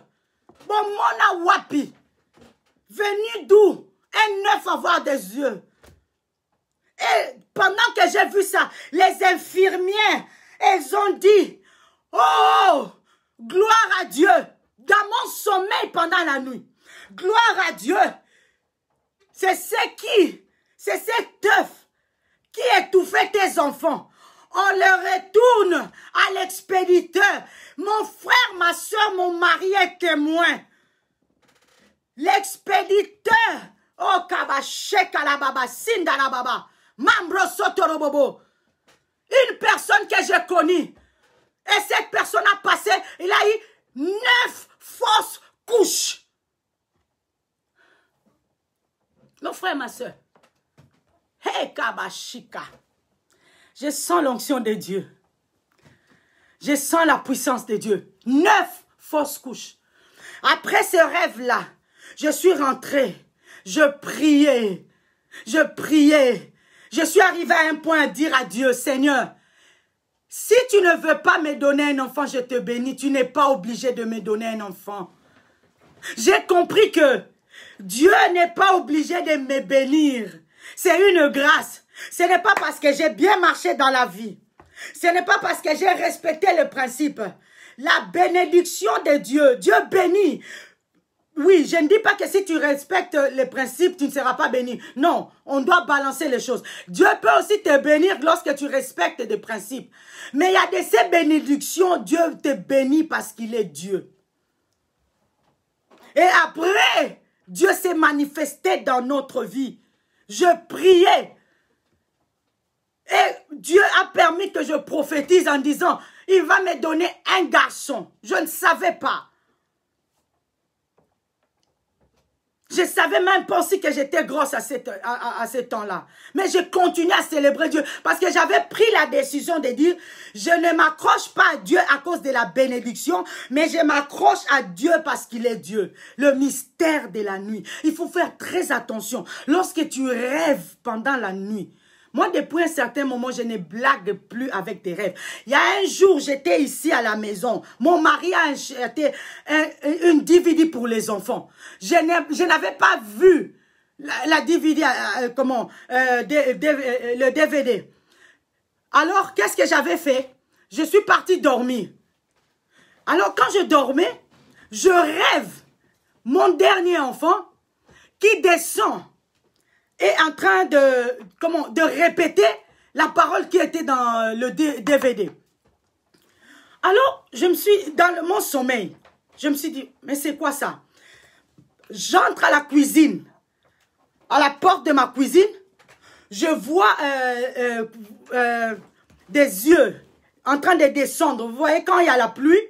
Bon, mona wapi. Venu d'où? Un œuf avoir des yeux. Et pendant que j'ai vu ça, les infirmières, elles ont dit, oh, gloire à Dieu, dans mon sommeil pendant la nuit. Gloire à Dieu. C'est cet œuf qui étouffait tes enfants. On le retourne à l'expéditeur. Mon frère, ma soeur, mon mari est témoin. L'expéditeur, oh kabasheka la baba, sinda la baba, mambro sotorobobo. Une personne que j'ai connue. Et cette personne a passé, il a eu 9 fausses couches. Mon frère, ma soeur. Hey kabashika. Je sens l'onction de Dieu. Je sens la puissance de Dieu. 9 fausses couches. Après ce rêve-là, je suis rentrée. Je priais. Je priais. Je suis arrivée à un point à dire à Dieu, Seigneur, si tu ne veux pas me donner un enfant, je te bénis. Tu n'es pas obligé de me donner un enfant. J'ai compris que Dieu n'est pas obligé de me bénir. C'est une grâce. Ce n'est pas parce que j'ai bien marché dans la vie. Ce n'est pas parce que j'ai respecté le principe. La bénédiction de Dieu, Dieu bénit. Oui, je ne dis pas que si tu respectes les principes, tu ne seras pas béni. Non, on doit balancer les choses. Dieu peut aussi te bénir lorsque tu respectes des principes. Mais il y a de ces bénédictions, Dieu te bénit parce qu'il est Dieu. Et après, Dieu s'est manifesté dans notre vie. Je priais. Et Dieu a permis que je prophétise en disant, il va me donner un garçon. Je ne savais pas. Je ne savais même pas aussi que j'étais grosse à ce temps-là. Mais je continuais à célébrer Dieu parce que j'avais pris la décision de dire, je ne m'accroche pas à Dieu à cause de la bénédiction, mais je m'accroche à Dieu parce qu'il est Dieu. Le mystère de la nuit. Il faut faire très attention. Lorsque tu rêves pendant la nuit, moi, depuis un certain moment, je ne blague plus avec des rêves. Il y a un jour, j'étais ici à la maison. Mon mari a acheté une DVD pour les enfants. Je n'avais pas vu la DVD, le DVD. Alors, qu'est-ce que j'avais fait? Je suis partie dormir. Alors, quand je dormais, je rêve mon dernier enfant qui descend est en train de répéter la parole qui était dans le DVD. Alors, je me suis, dans mon sommeil, je me suis dit, mais c'est quoi ça? J'entre à la cuisine, à la porte de ma cuisine, je vois des yeux en train de descendre. Vous voyez, quand il y a la pluie,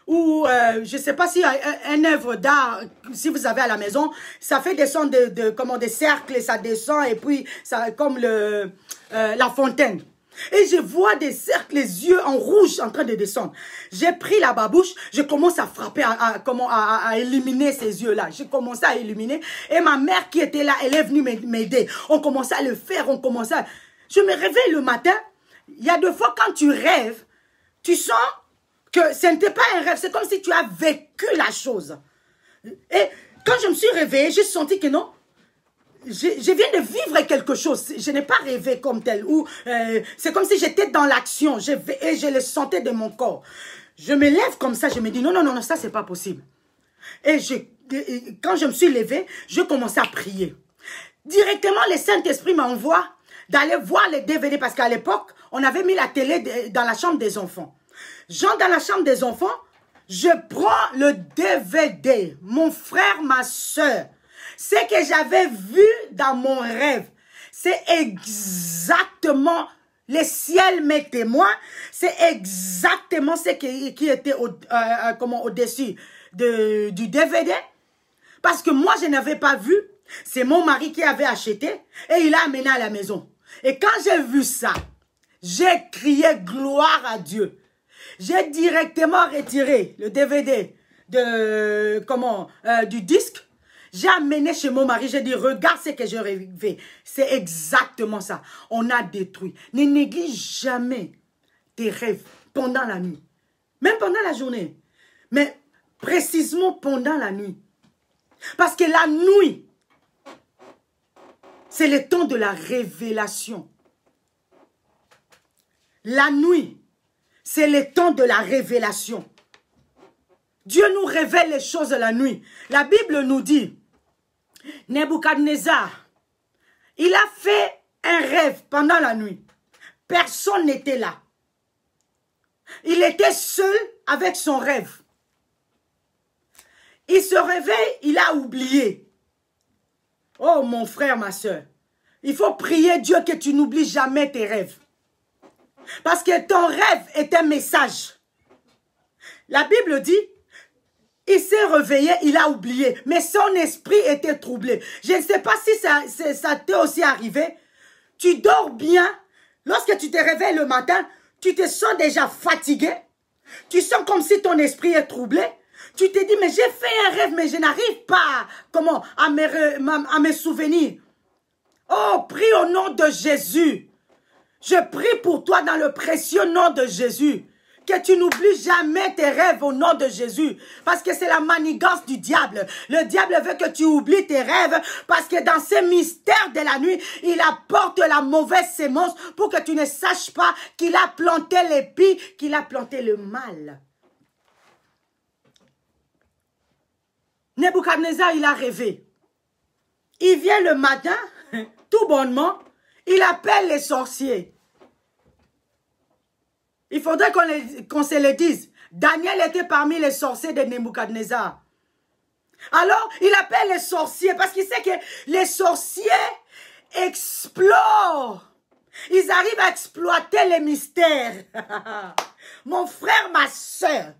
ou je ne sais pas si un œuvre d'art, si vous avez à la maison, ça fait descendre des cercles, et ça descend, et puis ça comme la fontaine. Et je vois des cercles, les yeux en rouge en train de descendre. J'ai pris la babouche, je commence à frapper, à éliminer ces yeux-là. J'ai commencé à éliminer, et ma mère qui était là, elle est venue m'aider. On commençait à le faire, Je me réveille le matin, il y a des fois quand tu rêves, tu sens que ce n'était pas un rêve, c'est comme si tu as vécu la chose. Et quand je me suis réveillée, j'ai senti que non, je viens de vivre quelque chose. Je n'ai pas rêvé comme tel. C'est comme si j'étais dans l'action et je le sentais de mon corps. Je me lève comme ça, je me dis non, ça c'est pas possible. Et quand je me suis levée, je commençais à prier. Directement, le Saint-Esprit m'envoie d'aller voir les DVD parce qu'à l'époque, on avait mis la télé dans la chambre des enfants. J'entre dans la chambre des enfants, je prends le DVD, mon frère, ma soeur. Ce que j'avais vu dans mon rêve, c'est exactement, le ciel m'est témoin, c'est exactement ce qui était au-dessus du DVD. Parce que moi, je n'avais pas vu, c'est mon mari qui avait acheté et il a amené à la maison. Et quand j'ai vu ça, j'ai crié gloire à Dieu. J'ai directement retiré le DVD du disque. J'ai amené chez mon mari, j'ai dit, regarde ce que j'ai rêvé. C'est exactement ça. On a détruit. Ne néglige jamais tes rêves pendant la nuit. Même pendant la journée. Mais précisément pendant la nuit. Parce que la nuit, c'est le temps de la révélation. La nuit, c'est le temps de la révélation. Dieu nous révèle les choses la nuit. La Bible nous dit, Nebuchadnezzar, il a fait un rêve pendant la nuit. Personne n'était là. Il était seul avec son rêve. Il se réveille, il a oublié. Oh mon frère, ma soeur, il faut prier Dieu que tu n'oublies jamais tes rêves. Parce que ton rêve est un message. La Bible dit, il s'est réveillé, il a oublié, mais son esprit était troublé. Je ne sais pas si ça t'est aussi arrivé. Tu dors bien, lorsque tu te réveilles le matin, tu te sens déjà fatigué. Tu sens comme si ton esprit est troublé. Tu te dis, mais j'ai fait un rêve, mais je n'arrive pas à me souvenir. Oh, prie au nom de Jésus. Je prie pour toi dans le précieux nom de Jésus. Que tu n'oublies jamais tes rêves au nom de Jésus. Parce que c'est la manigance du diable. Le diable veut que tu oublies tes rêves. Parce que dans ces mystères de la nuit, il apporte la mauvaise sémence pour que tu ne saches pas qu'il a planté l'épi, qu'il a planté le mal. Nebuchadnezzar, il a rêvé. Il vient le matin, tout bonnement, il appelle les sorciers. Il faudrait qu'on se le dise. Daniel était parmi les sorciers de Nebuchadnezzar. Alors, il appelle les sorciers parce qu'il sait que les sorciers explorent. Ils arrivent à exploiter les mystères. Mon frère, ma soeur,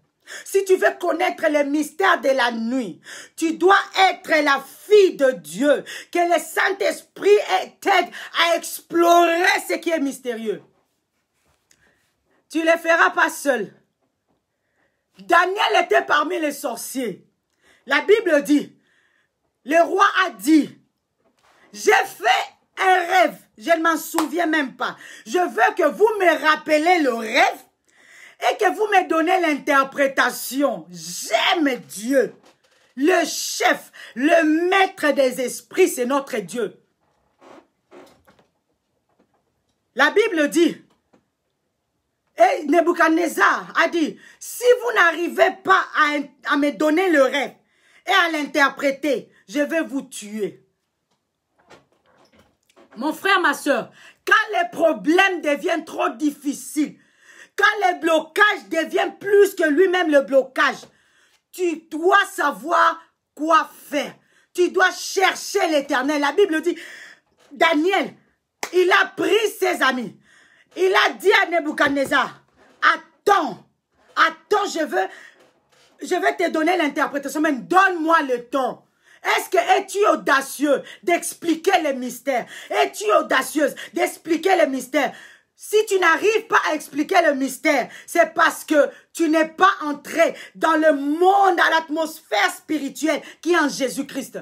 Si tu veux connaître les mystères de la nuit, tu dois être la fille de Dieu. Que le Saint-Esprit t'aide à explorer ce qui est mystérieux. Tu ne le feras pas seul. Daniel était parmi les sorciers. La Bible dit, le roi a dit, j'ai fait un rêve, je ne m'en souviens même pas. Je veux que vous me rappelez le rêve et que vous me donnez l'interprétation. J'aime Dieu. Le chef, le maître des esprits, c'est notre Dieu. La Bible dit, et Nebuchadnezzar a dit, si vous n'arrivez pas à me donner le rêve et à l'interpréter, je vais vous tuer. Mon frère, ma soeur, quand les problèmes deviennent trop difficiles, quand les blocages deviennent plus que lui-même le blocage, tu dois savoir quoi faire. Tu dois chercher l'Éternel. La Bible dit, Daniel, il a pris ses amis. Il a dit à Nebuchadnezzar, attends, je vais te donner l'interprétation, mais donne-moi le temps. Es-tu audacieux d'expliquer les mystères? Es-tu audacieuse d'expliquer les mystères? Si tu n'arrives pas à expliquer le mystère, c'est parce que tu n'es pas entré dans le monde, à l'atmosphère spirituelle qui est en Jésus-Christ.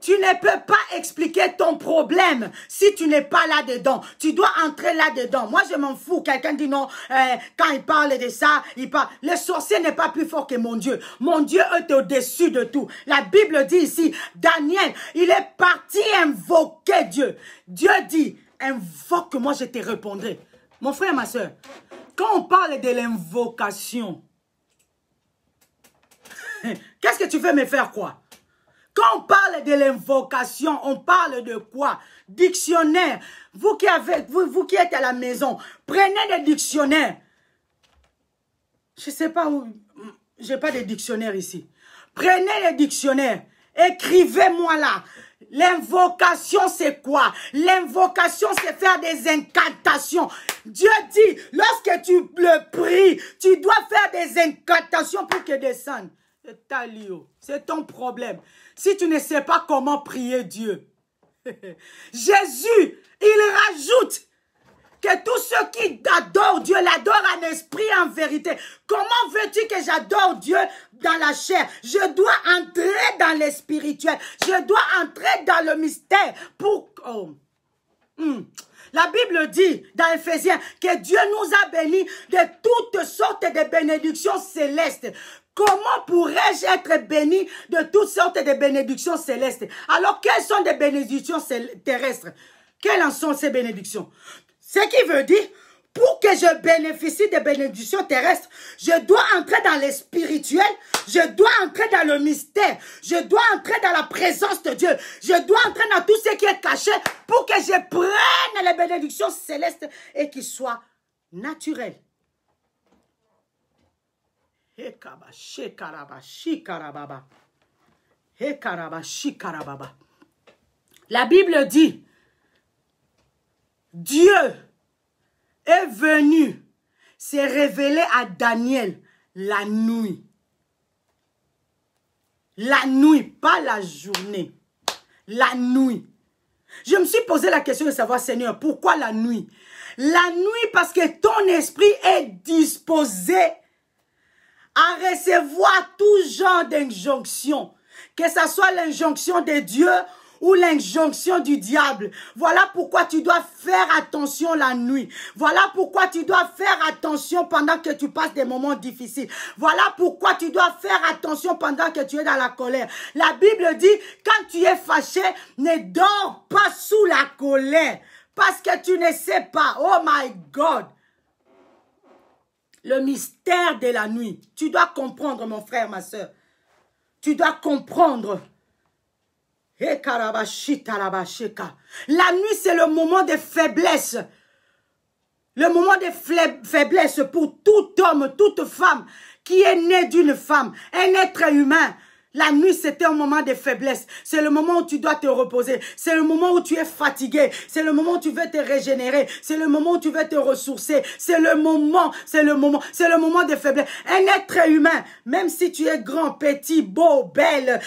Tu ne peux pas expliquer ton problème si tu n'es pas là-dedans. Tu dois entrer là-dedans. Moi, je m'en fous. Quelqu'un dit non, quand il parle de ça, il parle. Le sorcier n'est pas plus fort que mon Dieu. Mon Dieu est au-dessus de tout. La Bible dit ici, Daniel, il est parti invoquer Dieu. Dieu dit, invoque, moi je te répondrai. Mon frère, ma soeur, quand on parle de l'invocation, qu'est-ce que tu veux me faire croire? Quand on parle de l'invocation, on parle de quoi? Dictionnaire. Vous qui êtes à la maison, prenez des dictionnaires. Je ne sais pas où, j'ai pas de dictionnaire ici. Prenez les dictionnaires, écrivez-moi là. L'invocation, c'est quoi? L'invocation, c'est faire des incantations. Dieu dit, lorsque tu le pries, tu dois faire des incantations pour que descende. C'est ton problème. Si tu ne sais pas comment prier Dieu. Jésus, il rajoute que tous ceux qui adorent Dieu, l'adorent en esprit, en vérité. Comment veux-tu que j'adore Dieu dans la chair? Je dois entrer dans le spirituel. Je dois entrer dans le mystère pour... La Bible dit dans Éphésiens que Dieu nous a bénis de toutes sortes de bénédictions célestes. Comment pourrais-je être béni de toutes sortes de bénédictions célestes? Alors, quelles sont des bénédictions terrestres? Quelles en sont ces bénédictions? Ce qui veut dire, pour que je bénéficie des bénédictions terrestres, je dois entrer dans le spirituel, je dois entrer dans le mystère, je dois entrer dans la présence de Dieu, je dois entrer dans tout ce qui est caché pour que je prenne les bénédictions célestes et qu'ils soient naturelles. La Bible dit, Dieu est venu se révéler à Daniel la nuit. La nuit, pas la journée. La nuit. Je me suis posé la question de savoir, Seigneur, pourquoi la nuit? La nuit parce que ton esprit est disposé à recevoir tout genre d'injonction. Que ce soit l'injonction de Dieu ou l'injonction du diable. Voilà pourquoi tu dois faire attention la nuit. Voilà pourquoi tu dois faire attention pendant que tu passes des moments difficiles. Voilà pourquoi tu dois faire attention pendant que tu es dans la colère. La Bible dit, quand tu es fâché, ne dors pas sous la colère. Parce que tu ne sais pas. Oh my God. Le mystère de la nuit. Tu dois comprendre, mon frère, ma soeur. Tu dois comprendre. La nuit, c'est le moment de faiblesse. Le moment de faiblesse pour tout homme, toute femme qui est né d'une femme, un être humain. La nuit, c'est un moment de faiblesse. C'est le moment où tu dois te reposer. C'est le moment où tu es fatigué. C'est le moment où tu veux te régénérer. C'est le moment où tu veux te ressourcer. C'est le moment de faiblesse. Un être humain, même si tu es grand, petit, beau, belle,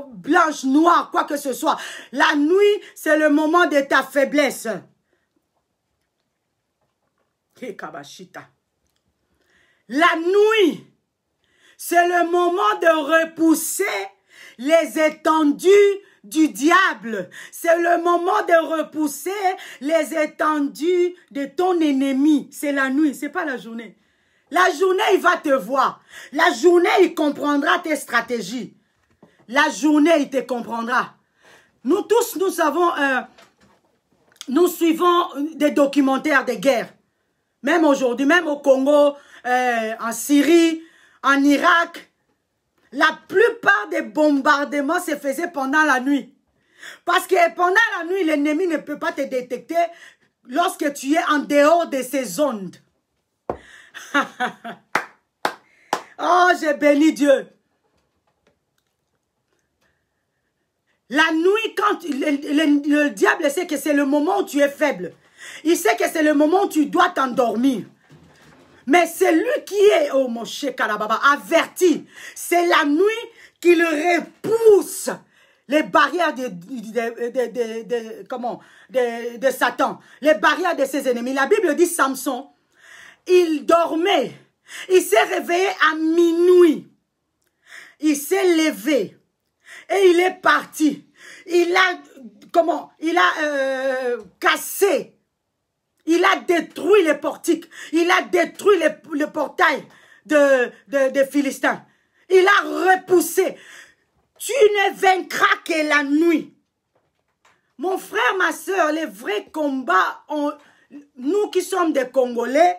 blanche, noire, quoi que ce soit, la nuit, c'est le moment de ta faiblesse. La nuit, c'est le moment de repousser les étendues du diable. C'est le moment de repousser les étendues de ton ennemi. C'est la nuit, c'est pas la journée. La journée, il va te voir. La journée, il comprendra tes stratégies. La journée, il te comprendra. Nous tous, nous suivons des documentaires de guerre. Même aujourd'hui, même au Congo, en Syrie, en Irak, la plupart des bombardements se faisaient pendant la nuit. Parce que pendant la nuit, l'ennemi ne peut pas te détecter lorsque tu es en dehors de ces ondes. Oh, j'ai béni Dieu. La nuit, quand le diable sait que c'est le moment où tu es faible. Il sait que c'est le moment où tu dois t'endormir. Mais c'est lui qui est, oh mon Shekalababa, averti. C'est la nuit qu'il repousse les barrières de Satan, les barrières de ses ennemis. La Bible dit Samson, il dormait, il s'est réveillé à minuit, il s'est levé et il est parti. Il a cassé. Il a détruit les portiques. Il a détruit le portail des Philistins. Il a repoussé. Tu ne vaincras que la nuit. Mon frère, ma soeur, les vrais combats, nous qui sommes des Congolais,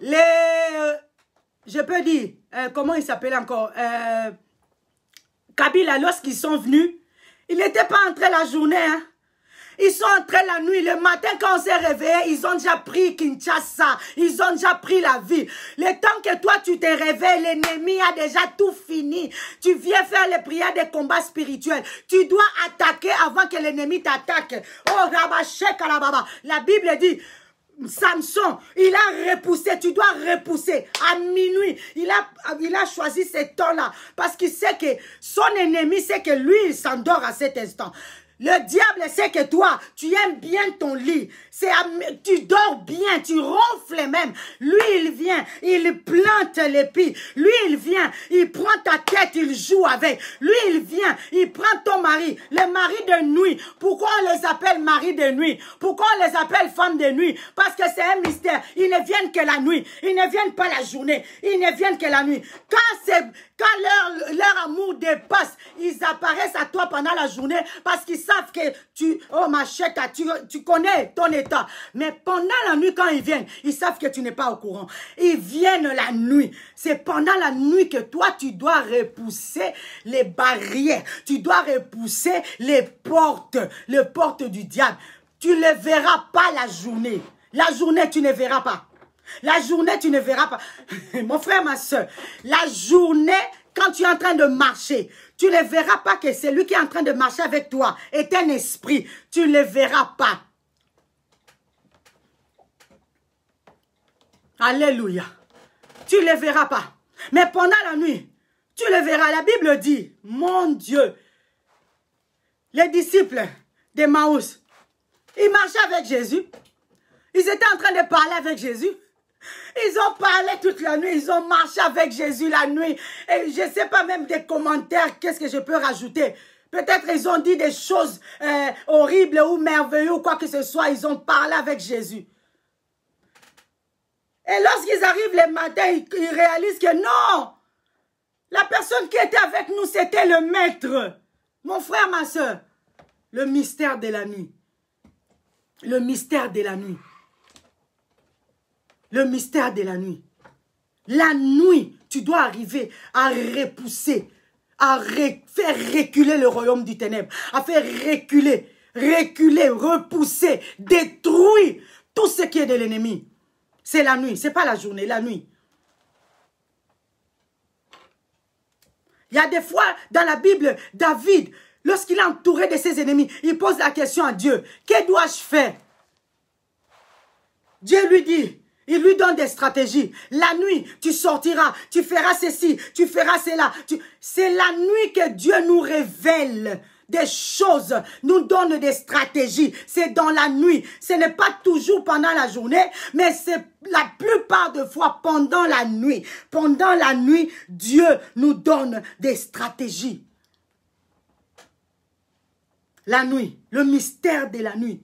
je peux dire, comment il s'appelle encore, Kabila, lorsqu'ils sont venus, ils n'étaient pas entrés la journée, hein. Ils sont entrés la nuit. Le matin, quand on s'est réveillé, ils ont déjà pris Kinshasa. Ils ont déjà pris la ville. Le temps que toi, tu te réveilles, l'ennemi a déjà tout fini. Tu viens faire les prières des combats spirituels. Tu dois attaquer avant que l'ennemi t'attaque. Oh, Rabashek Alababa. La Bible dit, Samson, il a repoussé, tu dois repousser à minuit. Il a choisi ce temps-là parce qu'il sait que son ennemi sait que lui, il s'endort à cet instant. Le diable sait que toi, tu aimes bien ton lit. Tu dors bien, tu ronfles même. Lui, il vient, il plante les pieds. Lui, il vient, il prend ta tête, il joue avec. Lui, il vient, il prend ton mari, le mari de nuit. Pourquoi on les appelle mari de nuit? Pourquoi on les appelle femmes de nuit? Parce que c'est un mystère. Ils ne viennent que la nuit. Ils ne viennent pas la journée. Ils ne viennent que la nuit. Quand leur amour dépasse, ils apparaissent à toi pendant la journée parce qu'ils savent que oh ma chèque, tu connais ton état. Mais pendant la nuit, quand ils viennent, ils savent que tu n'es pas au courant. Ils viennent la nuit. C'est pendant la nuit que toi, tu dois repousser les barrières. Tu dois repousser les portes du diable. Tu ne verras pas la journée. La journée, tu ne verras pas. La journée, tu ne verras pas. Mon frère, ma soeur, la journée, quand tu es en train de marcher, tu ne verras pas que celui qui est en train de marcher avec toi est un esprit. Tu ne le verras pas. Alléluia. Tu ne le verras pas. Mais pendant la nuit, tu le verras. La Bible dit, mon Dieu, les disciples d'Emmaüs, ils marchaient avec Jésus. Ils étaient en train de parler avec Jésus. Ils ont parlé toute la nuit, ils ont marché avec Jésus la nuit. Et je ne sais pas même des commentaires, qu'est-ce que je peux rajouter. Peut-être ils ont dit des choses horribles ou merveilleuses ou quoi que ce soit. Ils ont parlé avec Jésus. Et lorsqu'ils arrivent le matin, ils réalisent que non, la personne qui était avec nous, c'était le maître. Mon frère, ma soeur, le mystère de la nuit. Le mystère de la nuit. Le mystère de la nuit. La nuit, tu dois arriver à repousser, à faire reculer le royaume du ténèbre, à faire reculer, repousser, détruire tout ce qui est de l'ennemi. C'est la nuit, ce n'est pas la journée, la nuit. Il y a des fois dans la Bible, David, lorsqu'il est entouré de ses ennemis, il pose la question à Dieu. Que dois-je faire? Dieu lui dit, il lui donne des stratégies. La nuit, tu sortiras, tu feras ceci, tu feras cela. C'est la nuit que Dieu nous révèle des choses, nous donne des stratégies. C'est dans la nuit. Ce n'est pas toujours pendant la journée, mais c'est la plupart des fois pendant la nuit. Pendant la nuit, Dieu nous donne des stratégies. La nuit, le mystère de la nuit.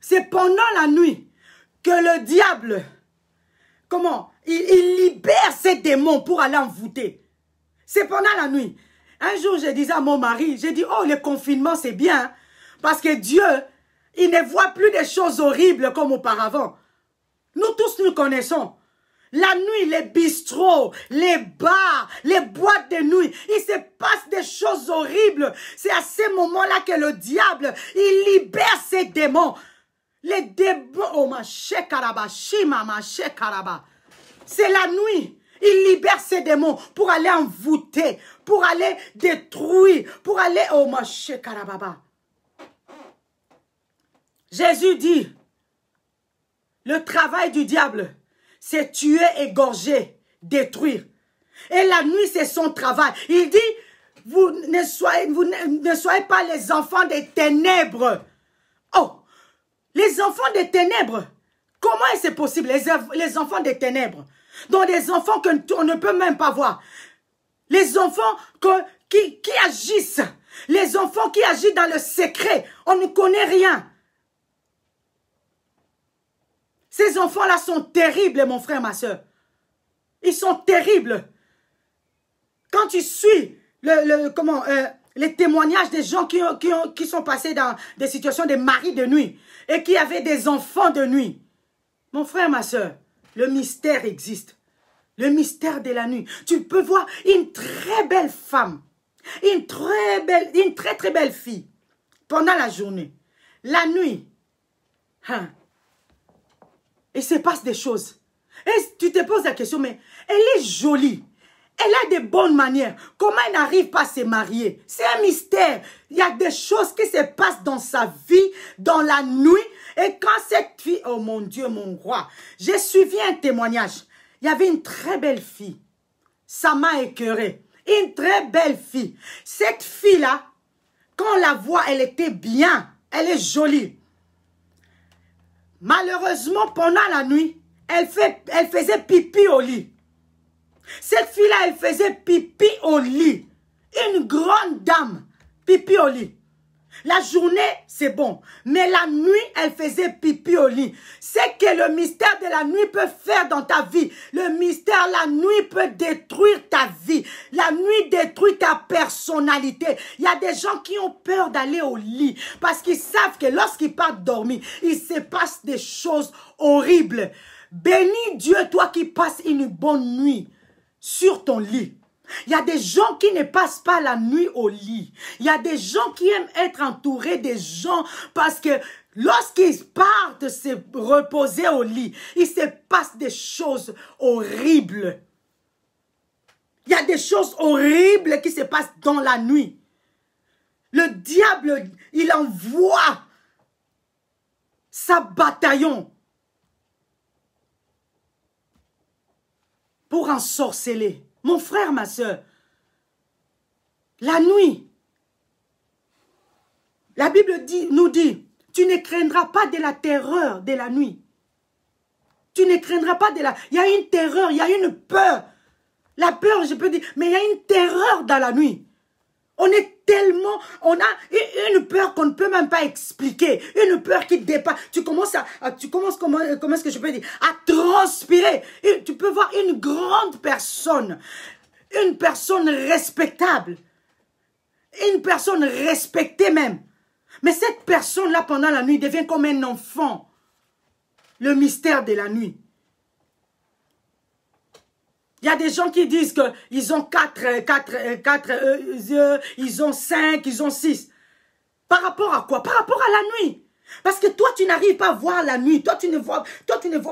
C'est pendant la nuit que le diable, il libère ses démons pour aller envoûter. C'est pendant la nuit. Un jour, je disais à mon mari, j'ai dit, oh, le confinement, c'est bien. Parce que Dieu, il ne voit plus des choses horribles comme auparavant. Nous tous, nous connaissons. La nuit, les bistrots, les bars, les boîtes de nuit, il se passe des choses horribles. C'est à ces moments-là que le diable, il libère ses démons. Les démons, oh ma shekaraba, shima ma shekaraba. C'est la nuit. Il libère ses démons pour aller envoûter, pour aller détruire, pour aller, oh ma shekarababa. Jésus dit, le travail du diable, c'est tuer, égorger, détruire. Et la nuit, c'est son travail. Il dit, vous ne soyez pas les enfants des ténèbres. Oh, les enfants des ténèbres. Comment est-ce possible, les enfants des ténèbres? Donc des enfants qu'on ne peut même pas voir. Les enfants qui agissent. Les enfants qui agissent dans le secret. On ne connaît rien. Ces enfants-là sont terribles, mon frère, ma soeur. Ils sont terribles. Quand tu suis les témoignages des gens qui sont passés dans des situations de mari de nuit et qui avaient des enfants de nuit. Mon frère, ma soeur, le mystère existe. Le mystère de la nuit. Tu peux voir une très belle femme, une très belle fille pendant la journée. La nuit, il se passe des choses. Et tu te poses la question, mais elle est jolie. Elle a de bonnes manières. Comment elle n'arrive pas à se marier? C'est un mystère. Il y a des choses qui se passent dans sa vie, dans la nuit. Et quand cette fille, oh mon Dieu, mon roi, j'ai suivi un témoignage. Il y avait une très belle fille. Ça m'a écœuré. Une très belle fille. Cette fille-là, quand on la voit, elle était bien. Elle est jolie. Malheureusement, pendant la nuit, elle faisait pipi au lit. Cette fille-là, elle faisait pipi au lit. Une grande dame, pipi au lit. La journée, c'est bon. Mais la nuit, elle faisait pipi au lit. C'est que le mystère de la nuit peut faire dans ta vie. Le mystère, la nuit peut détruire ta vie. La nuit détruit ta personnalité. Il y a des gens qui ont peur d'aller au lit. Parce qu'ils savent que lorsqu'ils partent dormir, il se passe des choses horribles. Bénis Dieu, toi qui passes une bonne nuit sur ton lit. Il y a des gens qui ne passent pas la nuit au lit. Il y a des gens qui aiment être entourés des gens parce que lorsqu'ils partent se reposer au lit, il se passe des choses horribles. Il y a des choses horribles qui se passent dans la nuit. Le diable, il envoie sa bataillon pour ensorceler. Mon frère, ma soeur, la nuit, la Bible nous dit, tu ne craindras pas de la terreur de la nuit. Tu ne craindras pas de la... Il y a une terreur, il y a une peur. La peur, je peux dire, mais il y a une terreur dans la nuit. On est tellement... On a une peur qu'on ne peut même pas expliquer. Une peur qui dépasse. Tu commences, comment est-ce que je peux dire? À transpirer. Et tu peux voir une grande personne. Une personne respectable. Une personne respectée même. Mais cette personne-là, pendant la nuit, devient comme un enfant. Le mystère de la nuit. Il y a des gens qui disent qu'ils ont 4 yeux, ils ont 5, ils ont 6. Par rapport à quoi? Par rapport à la nuit. Parce que toi, tu n'arrives pas à voir la nuit. Toi, tu ne vois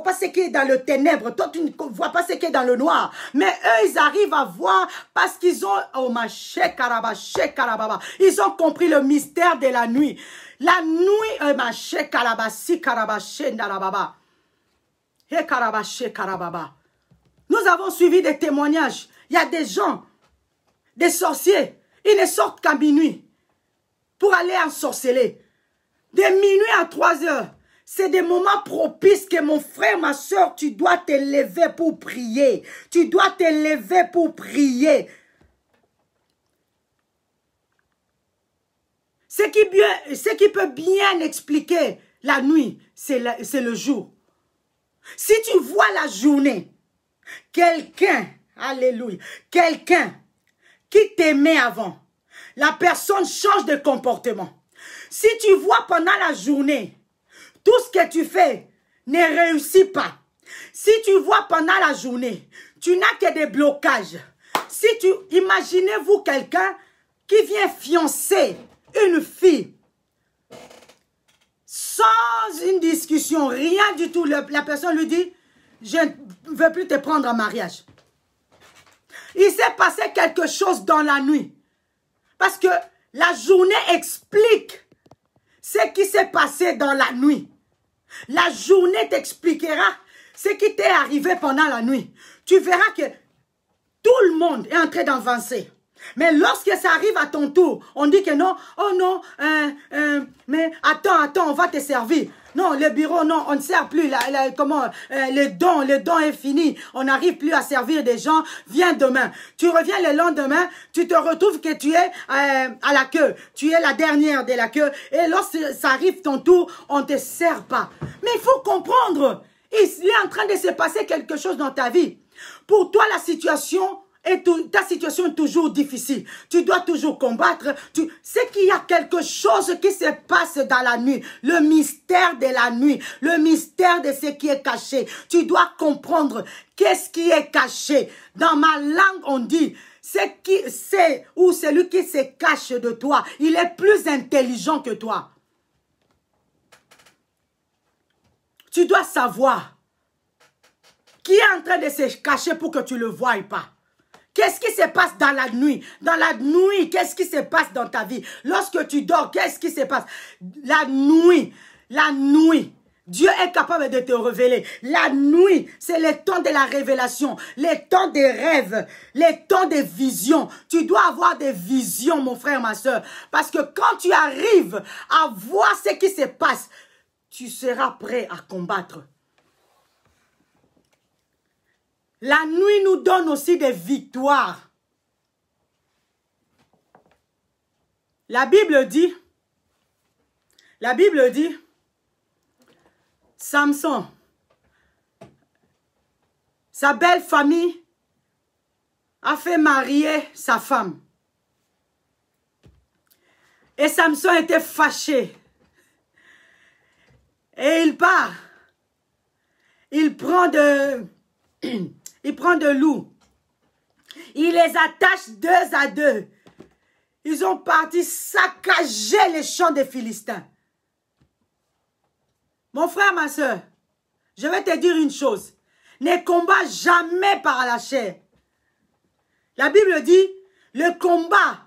pas ce qui est dans le ténèbre. Toi, tu ne vois pas ce qui est dans le noir. Mais eux, ils arrivent à voir parce qu'ils ont... Oh, ma chère Karababa. Ils ont compris le mystère de la nuit. La nuit, ma chère Karabasi Karabaché Narababa. Hey Karabaché Karababa. Nous avons suivi des témoignages. Il y a des gens, des sorciers. Ils ne sortent qu'à minuit pour aller ensorceler. De minuit à 3 heures, c'est des moments propices que mon frère, ma soeur, tu dois te lever pour prier. Tu dois te lever pour prier. Ce qui peut bien expliquer la nuit, c'est le jour. Si tu vois la journée, quelqu'un, alléluia, quelqu'un qui t'aimait avant, la personne change de comportement. Si tu vois pendant la journée, tout ce que tu fais ne réussit pas. Si tu vois pendant la journée, tu n'as que des blocages. Imaginez-vous quelqu'un qui vient fiancer une fille sans une discussion, rien du tout. La personne lui dit, je ne veux plus te prendre en mariage. Il s'est passé quelque chose dans la nuit. Parce que la journée explique ce qui s'est passé dans la nuit. La journée t'expliquera ce qui t'est arrivé pendant la nuit. Tu verras que tout le monde est en train d'avancer. Mais lorsque ça arrive à ton tour, on dit que non, oh non, mais attends, on va te servir. Non, le bureau, non, on ne sert plus. Le don est fini. On n'arrive plus à servir des gens. Viens demain. Tu reviens le lendemain, tu te retrouves que tu es à la queue. Tu es la dernière de la queue. Et lorsque ça arrive ton tour, on ne te sert pas. Mais il faut comprendre. Il est en train de se passer quelque chose dans ta vie. Pour toi, ta situation est toujours difficile. Tu dois toujours combattre. C'est qu'il y a quelque chose qui se passe dans la nuit. Le mystère de la nuit. Le mystère de ce qui est caché. Tu dois comprendre qu'est-ce qui est caché. Dans ma langue, on dit, celui qui se cache de toi, il est plus intelligent que toi. Tu dois savoir qui est en train de se cacher pour que tu ne le voies pas. Qu'est-ce qui se passe dans la nuit? Dans la nuit, qu'est-ce qui se passe dans ta vie? Lorsque tu dors, qu'est-ce qui se passe? La nuit, Dieu est capable de te révéler. La nuit, c'est le temps de la révélation, le temps des rêves, le temps des visions. Tu dois avoir des visions, mon frère, ma soeur. Parce que quand tu arrives à voir ce qui se passe, tu seras prêt à combattre. La nuit nous donne aussi des victoires. La Bible dit, Samson, sa belle famille a fait marier sa femme. Et Samson était fâché. Et il part. Il prend de loups. Il les attache 2 à 2. Ils ont parti saccager les champs des Philistins. Mon frère, ma soeur, je vais te dire une chose. Ne combat jamais par la chair. La Bible dit, le combat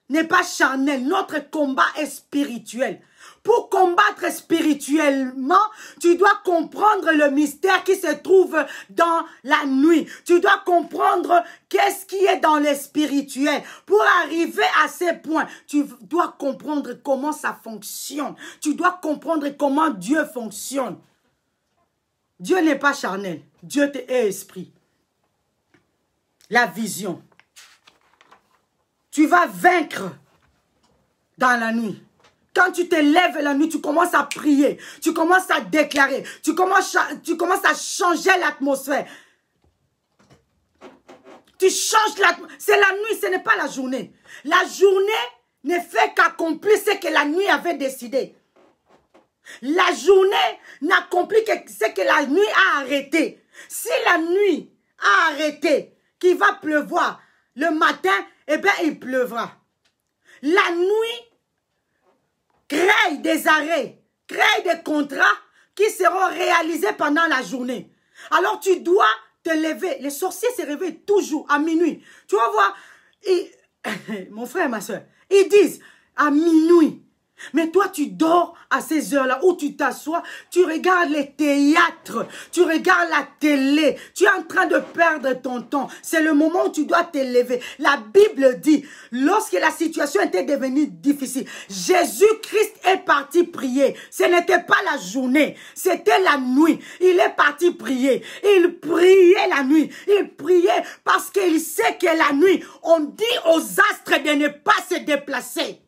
n'est pas charnel. Notre combat est spirituel. Pour combattre spirituellement, tu dois comprendre le mystère qui se trouve dans la nuit. Tu dois comprendre qu'est-ce qui est dans le spirituel. Pour arriver à ces points, tu dois comprendre comment ça fonctionne. Tu dois comprendre comment Dieu fonctionne. Dieu n'est pas charnel. Dieu est esprit. La vision. Tu vas vaincre dans la nuit. Quand tu te lèves la nuit, tu commences à prier, tu commences à déclarer, tu commences à changer l'atmosphère. Tu changes l'atmosphère. C'est la nuit, ce n'est pas la journée. La journée ne fait qu'accomplir ce que la nuit avait décidé. La journée n'accomplit que ce que la nuit a arrêté. Si la nuit a arrêté, qu'il va pleuvoir le matin, eh bien il pleuvra. La nuit crée des arrêts crée des contrats qui seront réalisés pendant la journée. Alors tu dois te lever. Les sorciers se réveillent toujours à minuit. Tu vas voir, mon frère et ma soeur, ils disent à minuit. Mais toi, tu dors à ces heures-là où tu t'assois, tu regardes les théâtres, tu regardes la télé, tu es en train de perdre ton temps. C'est le moment où tu dois te lever. La Bible dit, lorsque la situation était devenue difficile, Jésus-Christ est parti prier. Ce n'était pas la journée, c'était la nuit. Il est parti prier. Il priait la nuit. Il priait parce qu'il sait que la nuit, on dit aux astres de ne pas se déplacer.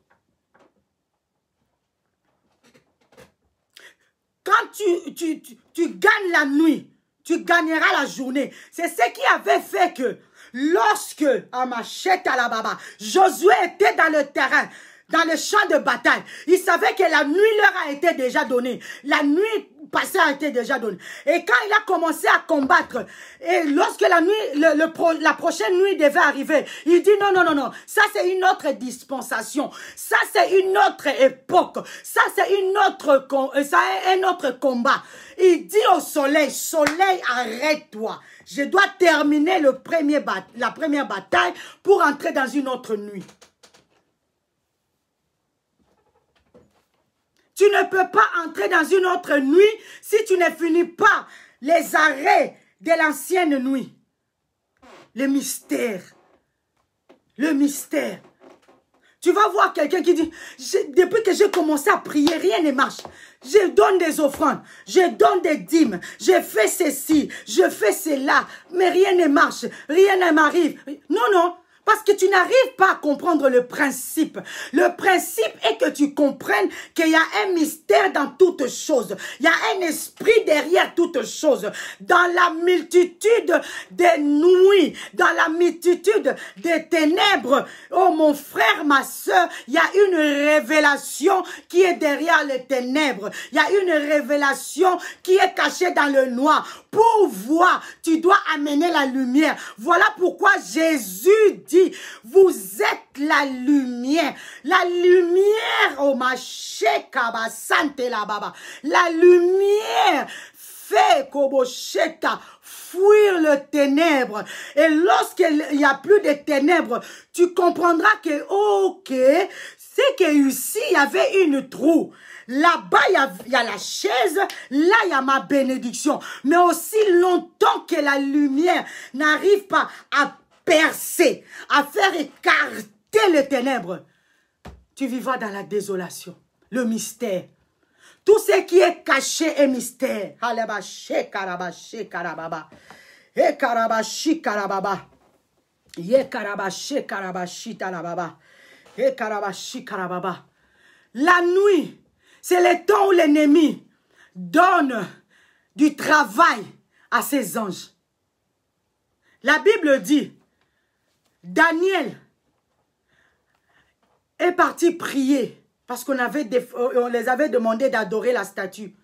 Quand tu gagnes la nuit, tu gagneras la journée. C'est ce qui avait fait que lorsque, Josué était dans le terrain, dans le champ de bataille, il savait que la nuit leur a été déjà donnée. La nuit passée a été déjà donnée. Et quand il a commencé à combattre, et lorsque la nuit, la prochaine nuit devait arriver, il dit non, non, non, non, ça c'est une autre dispensation, ça c'est une autre époque, ça c'est un autre combat. Il dit au soleil, soleil, arrête-toi. Je dois terminer la première bataille pour entrer dans une autre nuit. Tu ne peux pas entrer dans une autre nuit si tu ne finis pas les arrêts de l'ancienne nuit. Le mystère. Le mystère. Tu vas voir quelqu'un qui dit, depuis que j'ai commencé à prier, rien ne marche. Je donne des offrandes, je donne des dîmes, je fais ceci, je fais cela, mais rien ne marche, rien ne m'arrive. Non, non. Parce que tu n'arrives pas à comprendre le principe. Le principe est que tu comprennes qu'il y a un mystère dans toutes choses. Il y a un esprit derrière toutes choses. Dans la multitude des nuits, dans la multitude des ténèbres, oh mon frère, ma soeur, il y a une révélation qui est derrière les ténèbres. Il y a une révélation qui est cachée dans le noir. Pour voir, tu dois amener la lumière. Voilà pourquoi Jésus dit, vous êtes la lumière. La lumière, oh ma sheka sante la baba. La lumière fait kobosheta fuir le ténèbre. Et lorsqu'il n'y a plus de ténèbres, tu comprendras que, ok, c'est que ici, il y avait une trou. Là-bas, il y a la chaise. Là, il y a ma bénédiction. Mais aussi longtemps que la lumière n'arrive pas à percer, à faire écarter les ténèbres, tu vivras dans la désolation, le mystère. Tout ce qui est caché est mystère. Halebaché karabaché karababa. E karabashi karababa. Ye karabaché karabashi tarababa. E karabashi karababa. La nuit, c'est le temps où l'ennemi donne du travail à ses anges. La Bible dit, Daniel est parti prier parce qu'on les avait demandé d'adorer la statue.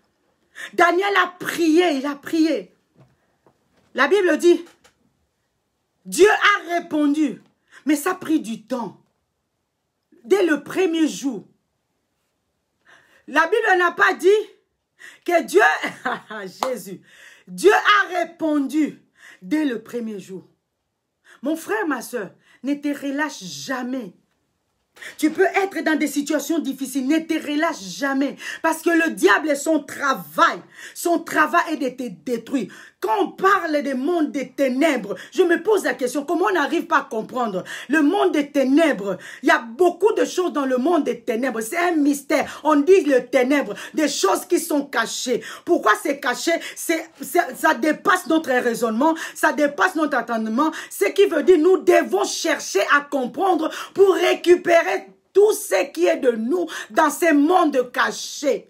Daniel a prié, il a prié. La Bible dit, Dieu a répondu, mais ça a pris du temps. Dès le premier jour. La Bible n'a pas dit que Dieu, Jésus, Dieu a répondu dès le premier jour. Mon frère, ma soeur, ne te relâche jamais. Tu peux être dans des situations difficiles, ne te relâche jamais. Parce que le diable, son travail est de te détruire. Quand on parle du monde des ténèbres, je me pose la question, comment on n'arrive pas à comprendre le monde des ténèbres? Il y a beaucoup de choses dans le monde des ténèbres. C'est un mystère. On dit le ténèbre, des choses qui sont cachées. Pourquoi c'est caché? Ça dépasse notre raisonnement, ça dépasse notre entendement. Ce qui veut dire nous devons chercher à comprendre pour récupérer tout ce qui est de nous dans ces mondes cachés.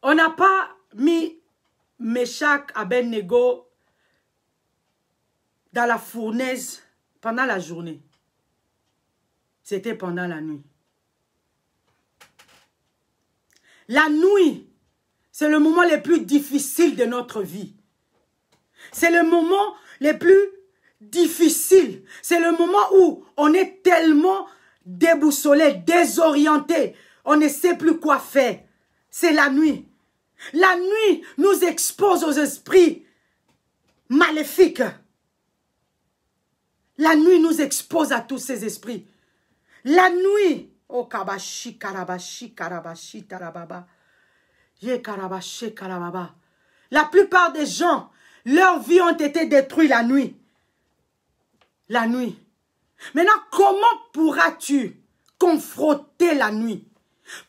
On n'a pas mis Meshach, Abednego dans la fournaise pendant la journée. C'était pendant la nuit. La nuit, c'est le moment le plus difficile de notre vie. C'est le moment le plus difficile. C'est le moment où on est tellement déboussolé, désorienté. On ne sait plus quoi faire. C'est la nuit. La nuit nous expose aux esprits maléfiques. La nuit nous expose à tous ces esprits. La nuit. Oh, kabashi, karabashi, karabashi, tarababa. Ye karabashi, karababa. La plupart des gens, leurs vies ont été détruites la nuit. La nuit. Maintenant, comment pourras-tu confronter la nuit?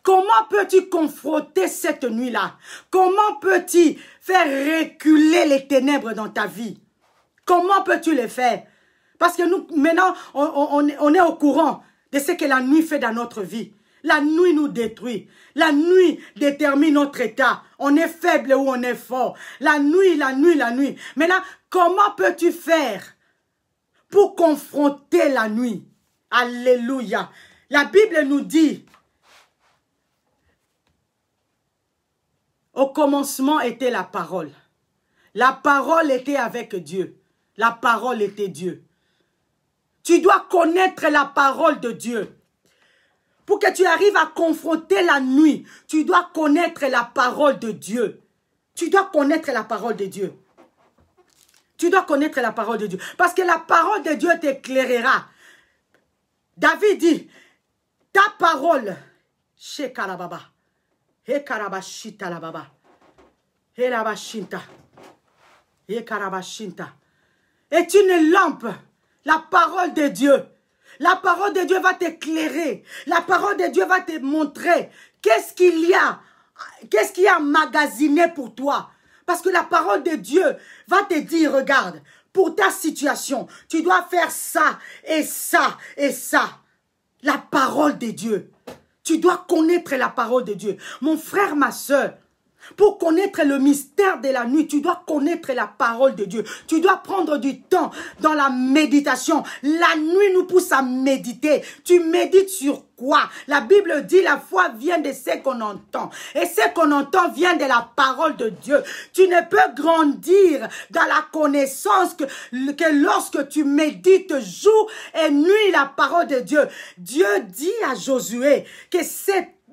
Comment peux-tu confronter cette nuit-là? Comment peux-tu faire reculer les ténèbres dans ta vie? Comment peux-tu le faire? Parce que nous, maintenant, on est au courant de ce que la nuit fait dans notre vie. La nuit nous détruit. La nuit détermine notre état. On est faible ou on est fort. La nuit, la nuit, la nuit. Maintenant, comment peux-tu faire pour confronter la nuit? Alléluia. La Bible nous dit, au commencement était la parole. La parole était avec Dieu. La parole était Dieu. Tu dois connaître la parole de Dieu. Pour que tu arrives à confronter la nuit, tu dois connaître la parole de Dieu. Tu dois connaître la parole de Dieu. Tu dois connaître la parole de Dieu. Parce que la parole de Dieu t'éclairera. David dit, ta parole, chez Karababa, et Karabashita la baba, et la bashinta, et Karabashinta, est une lampe. La parole de Dieu. La parole de Dieu va t'éclairer. La parole de Dieu va te montrer qu'est-ce qu'il y a. Qu'est-ce qu'il y a emmagasiné pour toi. Parce que la parole de Dieu va te dire, regarde, pour ta situation, tu dois faire ça et ça et ça. La parole de Dieu. Tu dois connaître la parole de Dieu. Mon frère, ma soeur, pour connaître le mystère de la nuit, tu dois connaître la parole de Dieu. Tu dois prendre du temps dans la méditation. La nuit nous pousse à méditer. Tu médites sur quoi? La Bible dit la foi vient de ce qu'on entend. Et ce qu'on entend vient de la parole de Dieu. Tu ne peux grandir dans la connaissance que lorsque tu médites jour et nuit la parole de Dieu. Dieu dit à Josué que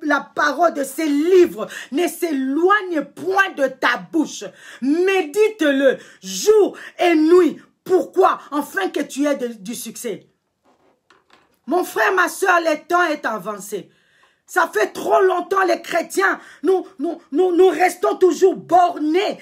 la parole de ces livres ne s'éloigne point de ta bouche. Médite-le jour et nuit. Pourquoi? Afin que tu aies du succès. Mon frère, ma soeur, le temps est avancé. Ça fait trop longtemps les chrétiens, nous restons toujours bornés.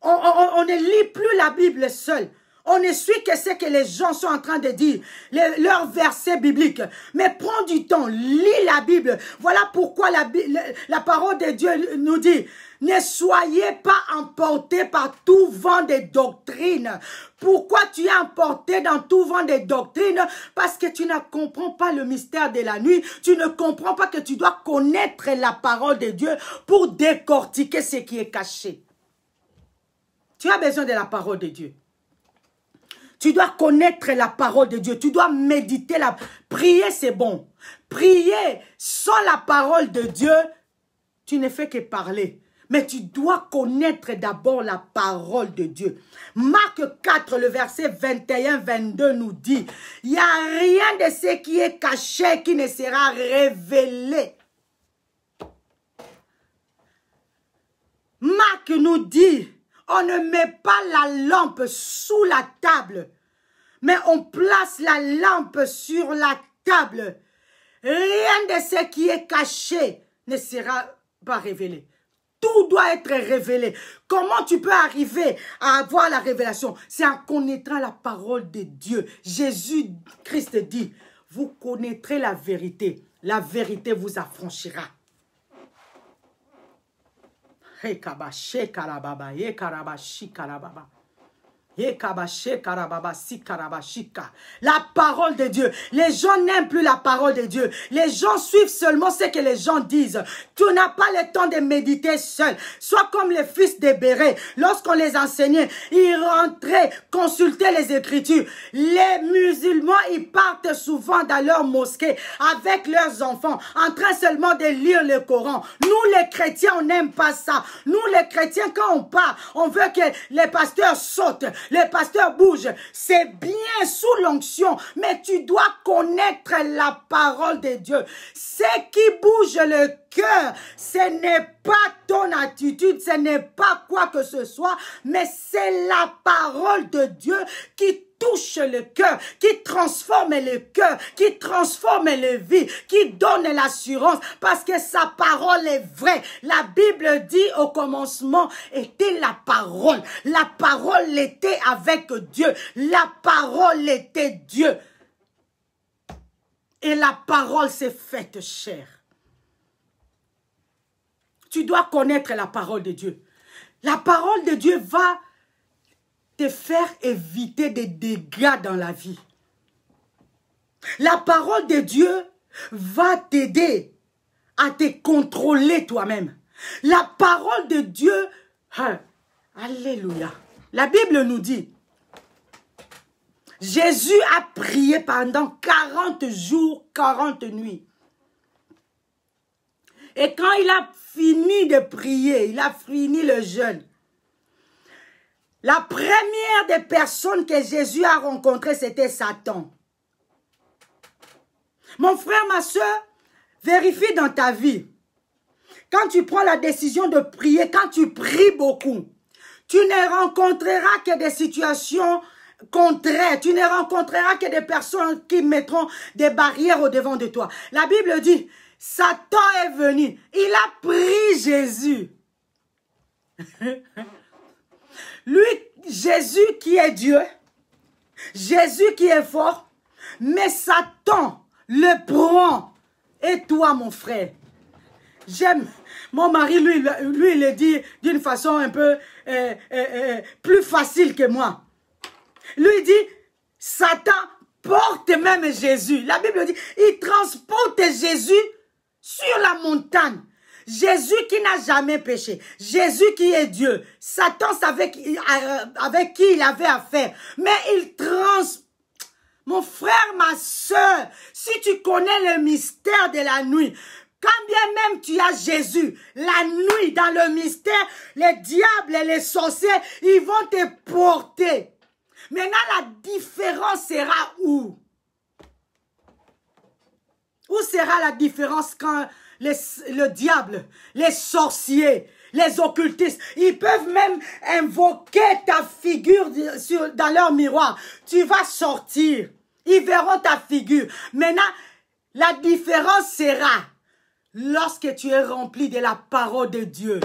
On ne lit plus la Bible seule. On ne suit que ce que les gens sont en train de dire, leurs versets bibliques. Mais prends du temps, lis la Bible. Voilà pourquoi la parole de Dieu nous dit, ne soyez pas emportés par tout vent de doctrine. Pourquoi tu es emporté dans tout vent de doctrine? Parce que tu ne comprends pas le mystère de la nuit. Tu ne comprends pas que tu dois connaître la parole de Dieu pour décortiquer ce qui est caché. Tu as besoin de la parole de Dieu. Tu dois connaître la parole de Dieu. Tu dois méditer. Prier, c'est bon. Prier sans la parole de Dieu, tu ne fais que parler. Mais tu dois connaître d'abord la parole de Dieu. Marc 4, le verset 21-22 nous dit, il n'y a rien de ce qui est caché qui ne sera révélé. Marc nous dit, on ne met pas la lampe sous la table, mais on place la lampe sur la table. Rien de ce qui est caché ne sera pas révélé. Tout doit être révélé. Comment tu peux arriver à avoir la révélation? C'est en connaîtrant la parole de Dieu. Jésus-Christ dit, vous connaîtrez la vérité vous affranchira. La parole de Dieu. Les gens n'aiment plus la parole de Dieu. Les gens suivent seulement ce que les gens disent. Tu n'as pas le temps de méditer seul. Sois comme les fils de Béré. Lorsqu'on les enseignait, ils rentraient consulter les Écritures. Les musulmans, ils partent souvent dans leur mosquée avec leurs enfants, en train seulement de lire le Coran. Nous, les chrétiens, on n'aime pas ça. Nous, les chrétiens, quand on part, on veut que les pasteurs sautent. Les pasteurs bougent. C'est bien sous l'onction, mais tu dois connaître la parole de Dieu. Ce qui bouge le cœur, ce n'est pas ton attitude, ce n'est pas quoi que ce soit, mais c'est la parole de Dieu qui touche le cœur, qui transforme le cœur, qui transforme les vies, qui donne l'assurance, parce que sa parole est vraie. La Bible dit au commencement était la parole. La parole était avec Dieu. La parole était Dieu. Et la parole s'est faite chair. Tu dois connaître la parole de Dieu. La parole de Dieu va te faire éviter des dégâts dans la vie. La parole de Dieu va t'aider à te contrôler toi-même. La parole de Dieu, alléluia. La Bible nous dit, Jésus a prié pendant 40 jours, 40 nuits. Et quand il a fini de prier, il a fini le jeûne, la première des personnes que Jésus a rencontrées, c'était Satan. Mon frère, ma soeur, vérifie dans ta vie. Quand tu prends la décision de prier, quand tu pries beaucoup, tu ne rencontreras que des situations contraires. Tu ne rencontreras que des personnes qui mettront des barrières au devant de toi. La Bible dit, Satan est venu. Il a pris Jésus. Lui, Jésus qui est Dieu, Jésus qui est fort, mais Satan le prend. Et toi, mon frère, j'aime, mon mari, lui, il le dit d'une façon un peu plus facile que moi. Lui, il dit, Satan porte même Jésus. La Bible dit, il transporte Jésus sur la montagne. Jésus qui n'a jamais péché. Jésus qui est Dieu. Satan savait avec qui il avait affaire. Mais il Mon frère, ma soeur, si tu connais le mystère de la nuit, quand bien même tu as Jésus, la nuit dans le mystère, les diables et les sorciers, ils vont te porter. Maintenant, la différence sera où? Où sera la différence quand le diable, les sorciers, les occultistes, ils peuvent même invoquer ta figure dans leur miroir. Tu vas sortir. Ils verront ta figure. Maintenant, la différence sera lorsque tu es rempli de la parole de Dieu.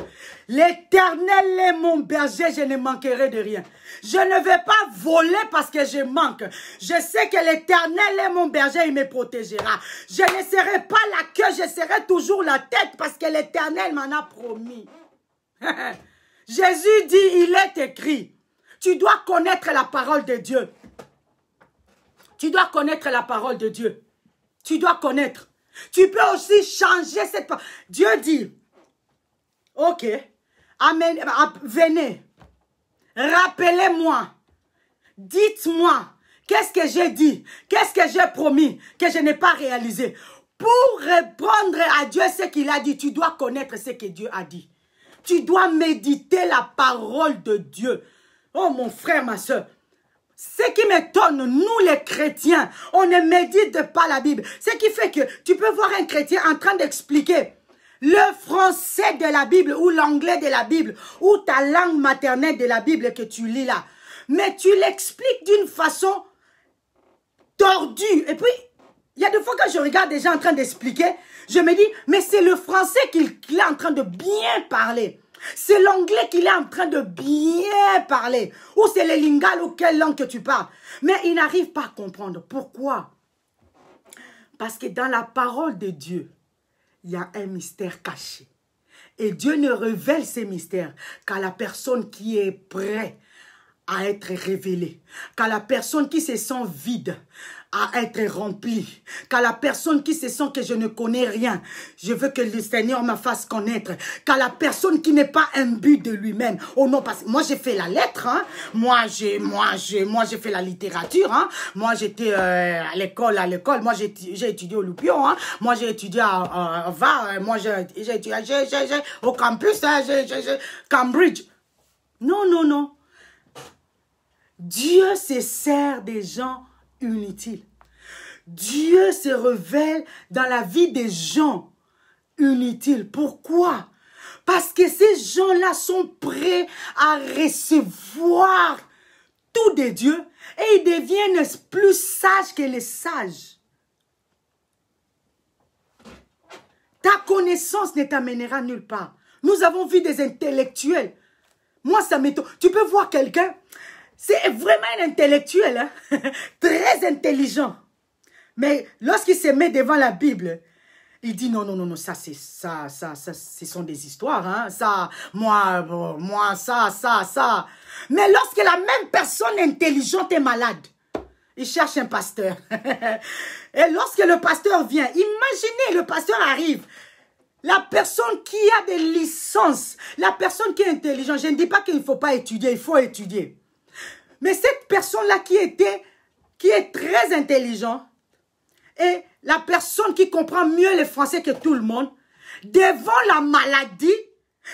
L'Éternel est mon berger, je ne manquerai de rien. Je ne vais pas voler parce que je manque. Je sais que l'Éternel est mon berger, il me protégera. Je ne serai pas la queue, je serai toujours la tête parce que l'Éternel m'en a promis. Jésus dit, il est écrit. Tu dois connaître la parole de Dieu. Tu dois connaître la parole de Dieu. Tu dois connaître. Tu peux aussi changer cette parole. Dieu dit, ok, amen, venez, rappelez-moi, dites-moi, qu'est-ce que j'ai dit, qu'est-ce que j'ai promis, que je n'ai pas réalisé. Pour répondre à Dieu ce qu'il a dit, tu dois connaître ce que Dieu a dit. Tu dois méditer la parole de Dieu. Oh mon frère, ma soeur. Ce qui m'étonne, nous les chrétiens, on ne médite pas la Bible. Ce qui fait que tu peux voir un chrétien en train d'expliquer le français de la Bible ou l'anglais de la Bible ou ta langue maternelle de la Bible que tu lis là. Mais tu l'expliques d'une façon tordue. Et puis, il y a des fois que je regarde des gens en train d'expliquer, je me dis, mais c'est le français qu'il est en train de bien parler. C'est l'anglais qu'il est en train de bien parler. Ou c'est le lingala ou quelle langue que tu parles. Mais il n'arrive pas à comprendre. Pourquoi? Parce que dans la parole de Dieu, il y a un mystère caché. Et Dieu ne révèle ces mystères qu'à la personne qui est prête à être révélée. Qu'à la personne qui se sent vide, à être remplie. Qu'à la personne qui se sent que je ne connais rien, je veux que le Seigneur me fasse connaître. Qu'à la personne qui n'est pas imbu de lui-même. Oh non, parce que moi j'ai fait la lettre, hein. Moi j'ai fait la littérature, hein. Moi j'étais à l'école. Moi j'ai étudié au Loupion, hein. Moi j'ai étudié à VAR. Moi j'ai étudié au campus, hein. Cambridge. Non, non, non. Dieu se sert des gens inutiles. Dieu se révèle dans la vie des gens inutiles. Pourquoi? Parce que ces gens-là sont prêts à recevoir tout de Dieu et ils deviennent plus sages que les sages. Ta connaissance ne t'amènera nulle part. Nous avons vu des intellectuels. Moi, ça m'étonne. Tu peux voir quelqu'un, c'est vraiment un intellectuel, hein? Très intelligent. Mais lorsqu'il se met devant la Bible, il dit non, non, non, non, ça, ce sont des histoires, hein? Ça, moi, ça. Mais lorsque la même personne intelligente est malade, il cherche un pasteur. Et lorsque le pasteur vient, imaginez, le pasteur arrive. La personne qui a des licences, la personne qui est intelligente, je ne dis pas qu'il ne faut pas étudier, il faut étudier. Mais cette personne-là qui est très intelligente, et la personne qui comprend mieux le français que tout le monde, devant la maladie,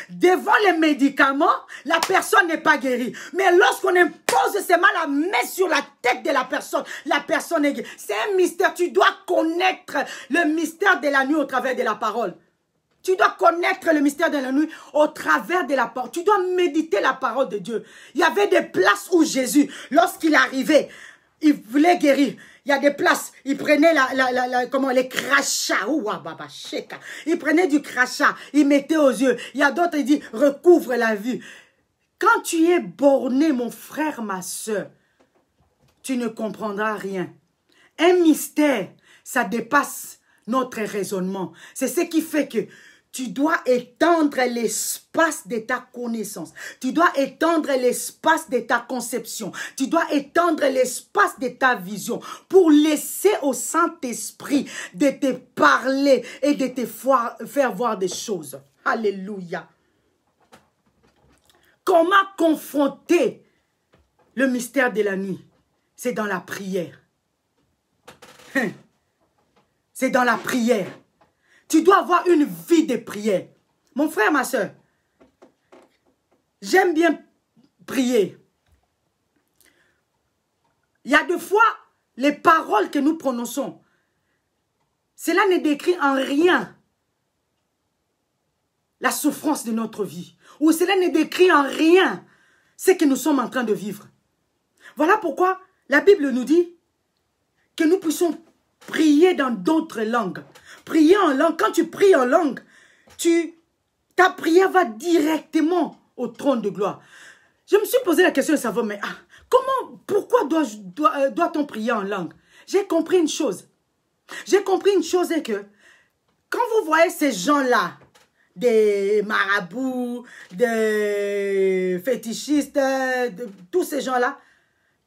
devant les médicaments, la personne n'est pas guérie. Mais lorsqu'on impose seulement la main sur la tête de la personne est guérie. C'est un mystère. Tu dois connaître le mystère de la nuit au travers de la parole. Tu dois connaître le mystère de la nuit au travers de la parole. Tu dois méditer la parole de Dieu. Il y avait des places où Jésus, lorsqu'il arrivait, il voulait guérir. Il y a des places, il prenait les crachats. Il prenait du crachat, il mettait aux yeux. Il y a d'autres, il dit, recouvre la vue. Quand tu es borné, mon frère, ma soeur, tu ne comprendras rien. Un mystère, ça dépasse notre raisonnement. C'est ce qui fait que tu dois étendre l'espace de ta connaissance. Tu dois étendre l'espace de ta conception. Tu dois étendre l'espace de ta vision pour laisser au Saint-Esprit de te parler et de te faire voir des choses. Alléluia. Comment confronter le mystère de la nuit? C'est dans la prière. C'est dans la prière. Tu dois avoir une vie de prière. Mon frère, ma soeur, j'aime bien prier. Il y a des fois, les paroles que nous prononçons, cela ne décrit en rien la souffrance de notre vie. Ou cela ne décrit en rien ce que nous sommes en train de vivre. Voilà pourquoi la Bible nous dit que nous puissions prier dans d'autres langues. Prier en langue. Quand tu pries en langue, ta prière va directement au trône de gloire. Je me suis posé la question de savoir, mais pourquoi doit-on prier en langue? J'ai compris une chose. J'ai compris une chose, c'est que quand vous voyez ces gens-là, des marabouts, des fétichistes, tous ces gens-là,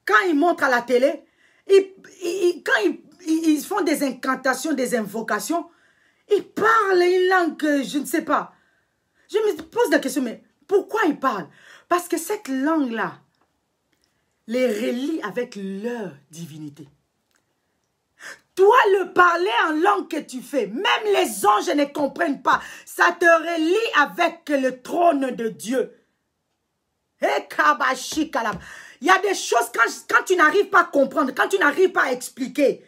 quand ils montrent à la télé, quand ils font des incantations, des invocations, ils parlent une langue que je ne sais pas. Je me pose la question, mais pourquoi ils parlent? Parce que cette langue-là les relie avec leur divinité. Toi, le parler en langue que tu fais, même les anges ne comprennent pas. Ça te relie avec le trône de Dieu. Il y a des choses, quand tu n'arrives pas à comprendre, quand tu n'arrives pas à expliquer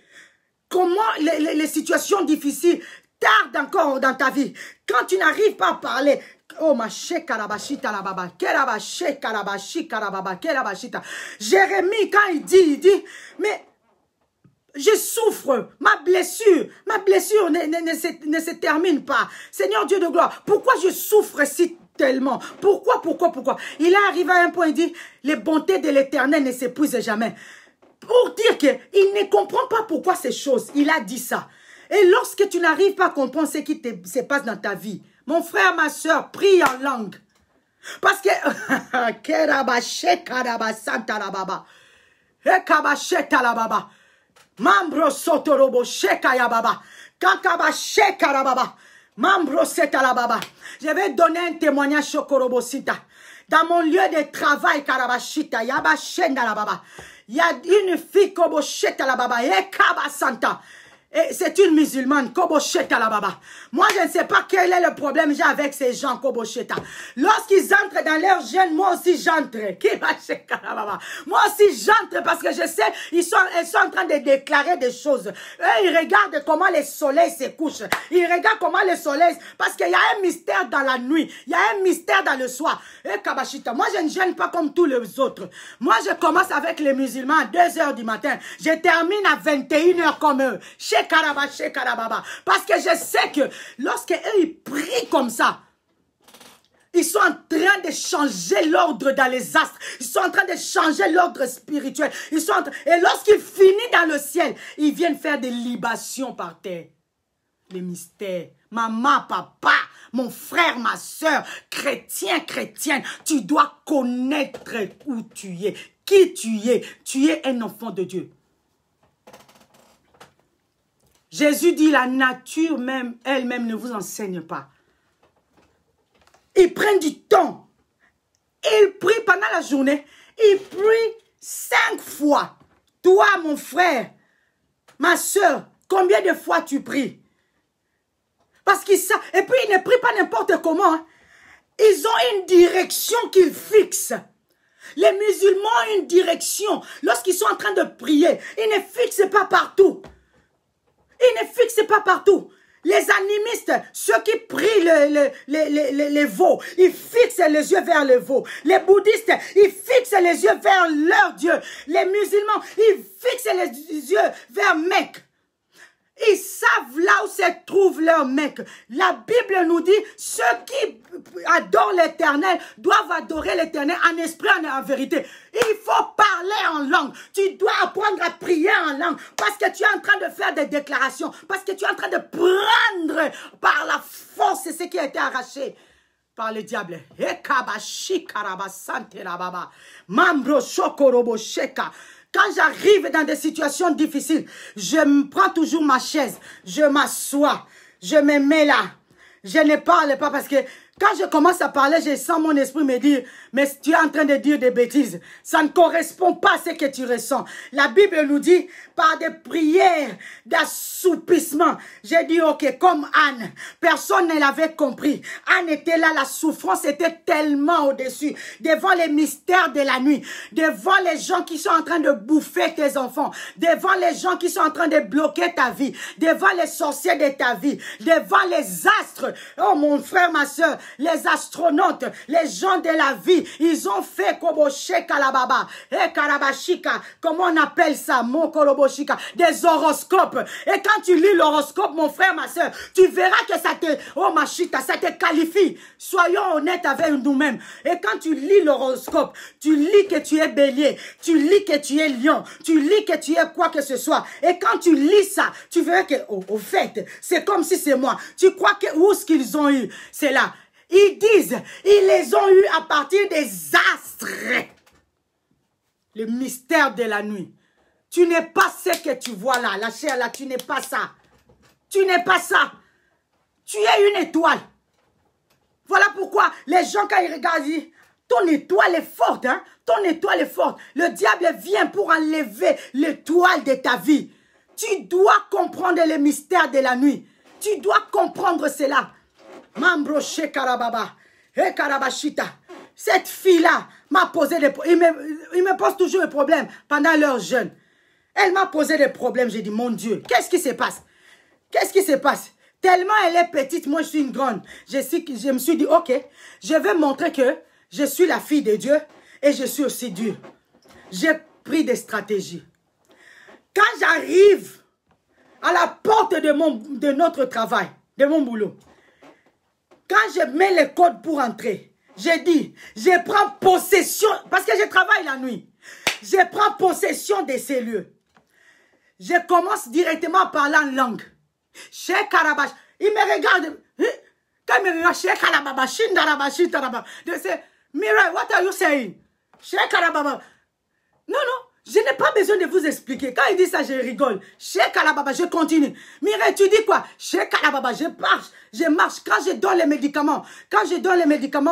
comment les situations difficiles tardent encore dans ta vie, quand tu n'arrives pas à parler, oh ma shekarabashita la baba, kerabashe karabashi karababa, kerabashita. Jérémie, quand il dit, mais je souffre, ma blessure ne se termine pas. Seigneur Dieu de gloire, pourquoi je souffre si tellement? Pourquoi? Il est arrivé à un point, il dit, les bontés de l'Éternel ne s'épuisent jamais. Pour dire qu'il ne comprend pas pourquoi ces choses, il a dit ça. Et lorsque tu n'arrives pas à comprendre ce qui se passe dans ta vie, mon frère, ma soeur, prie en langue. Parce que, Mambro sotorobo shekaya baba. Kankaba shekara baba. Mambro setala baba. Je vais donner un témoignage shokorobo sita. Dans mon lieu de travail, karabashita, yaba shenda la baba. Il y a une fille kobo sheta la baba. Ekaba santa. Et c'est une musulmane, Kobosheta la baba. Moi, je ne sais pas quel est le problème j'ai avec ces gens, Kobosheta. Lorsqu'ils entrent dans leur jeûne, moi aussi j'entre. Moi aussi j'entre parce que je sais, elles sont en train de déclarer des choses. Eux, ils regardent comment le soleil se couche. Ils regardent comment le soleil, parce qu'il y a un mystère dans la nuit. Il y a un mystère dans le soir. Et Kabashita, moi je ne jeûne pas comme tous les autres. Moi, je commence avec les musulmans à 2 h du matin. Je termine à 21 h comme eux. Parce que je sais que lorsque eux ils prient comme ça, ils sont en train de changer l'ordre dans les astres. Ils sont en train de changer l'ordre spirituel. Et lorsqu'ils finissent dans le ciel, ils viennent faire des libations par terre. Les mystères. Maman, papa, mon frère, ma soeur, chrétien, chrétienne, tu dois connaître où tu es, qui tu es. Tu es un enfant de Dieu. Jésus dit, la nature même, elle-même ne vous enseigne pas. Ils prennent du temps. Ils prient pendant la journée. Ils prient 5 fois. Toi, mon frère, ma soeur, combien de fois tu pries? Parce qu'ils savent. Et puis, ils ne prient pas n'importe comment. Hein. Ils ont une direction qu'ils fixent. Les musulmans ont une direction. Lorsqu'ils sont en train de prier, ils ne fixent pas partout. Ils ne fixent pas partout. Les animistes, ceux qui prient les veaux, ils fixent les yeux vers le veau. Les bouddhistes, ils fixent les yeux vers leur Dieu. Les musulmans, ils fixent les yeux vers Mecque. Ils savent là où se trouve leur Mecque. La Bible nous dit, ceux qui adorent l'Éternel doivent adorer l'Éternel en esprit et en vérité. Il faut parler en langue. Tu dois apprendre à prier en langue parce que tu es en train de faire des déclarations, parce que tu es en train de prendre par la force ce qui a été arraché par le diable. Quand j'arrive dans des situations difficiles, je me prends toujours ma chaise, je m'assois, je me mets là. Je ne parle pas parce que quand je commence à parler, je sens mon esprit me dire, mais tu es en train de dire des bêtises. Ça ne correspond pas à ce que tu ressens. La Bible nous dit, par des prières d'assoupissement. J'ai dit, ok, comme Anne. Personne ne l'avait compris. Anne était là, la souffrance était tellement au-dessus. Devant les mystères de la nuit. Devant les gens qui sont en train de bouffer tes enfants. Devant les gens qui sont en train de bloquer ta vie. Devant les sorciers de ta vie. Devant les astres. Oh mon frère, ma soeur. Les astronautes, les gens de la vie, ils ont fait Kobosheka la baba, et Karabashika, comment on appelle ça, mon Koloboshika, des horoscopes. Et quand tu lis l'horoscope, mon frère, ma soeur, tu verras que ça te, oh machita, ça te qualifie. Soyons honnêtes avec nous-mêmes. Et quand tu lis l'horoscope, tu lis que tu es bélier, tu lis que tu es lion, tu lis que tu es quoi que ce soit. Et quand tu lis ça, tu verras que, au fait, c'est comme si c'est moi. Tu crois que où ce qu'ils ont eu, c'est là. Ils disent, ils les ont eus à partir des astres. Le mystère de la nuit. Tu n'es pas ce que tu vois là, la chair là, tu n'es pas ça. Tu n'es pas ça. Tu es une étoile. Voilà pourquoi les gens quand ils regardent, ils disent, ton étoile est forte, hein? Ton étoile est forte. Le diable vient pour enlever l'étoile de ta vie. Tu dois comprendre les mystères de la nuit. Tu dois comprendre cela. Mambroche Karababa, et Karabashita. Cette fille-là m'a posé des problèmes. Il me pose toujours des problèmes pendant leur jeûne. Elle m'a posé des problèmes. J'ai dit, mon Dieu, qu'est-ce qui se passe? Qu'est-ce qui se passe? Tellement elle est petite, moi je suis une grande. Je me suis dit, ok, je vais montrer que je suis la fille de Dieu et je suis aussi dure. J'ai pris des stratégies. Quand j'arrive à la porte de notre travail, de mon boulot, quand je mets les codes pour entrer, j'ai dit, je prends possession, parce que je travaille la nuit, je prends possession de ces lieux. Je commence directement à parler en langue. Cheikh Karabash, il me regarde, quand il me regarde, Cheikh Karabash, Shindarabash, je sais, Mirai, what are you saying? Cheikh Karabash. Non, je n'ai pas besoin de vous expliquer. Quand il dit ça, je rigole. Cheikh Kalababa, je continue. Mireille, tu dis quoi? Cheikh Kalababa, je marche. Quand je donne les médicaments,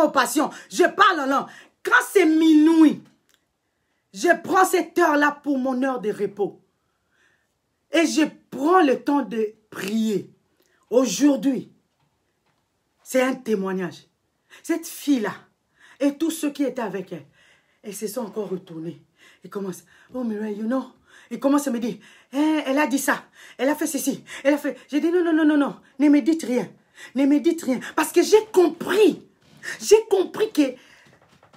aux patients, je parle en langue. Quand c'est minuit, je prends cette heure-là pour mon heure de repos. Et je prends le temps de prier. Aujourd'hui, c'est un témoignage. Cette fille-là et tous ceux qui étaient avec elle, elles se sont encore retournés. Ils commencent, oh Mireille, you know. Ils commencent à me dire, elle a dit ça, elle a fait ceci, elle a fait... J'ai dit, non, non, non, non, non, ne me dites rien. Ne me dites rien. Parce que j'ai compris que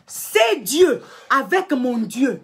c'est Dieu avec mon Dieu.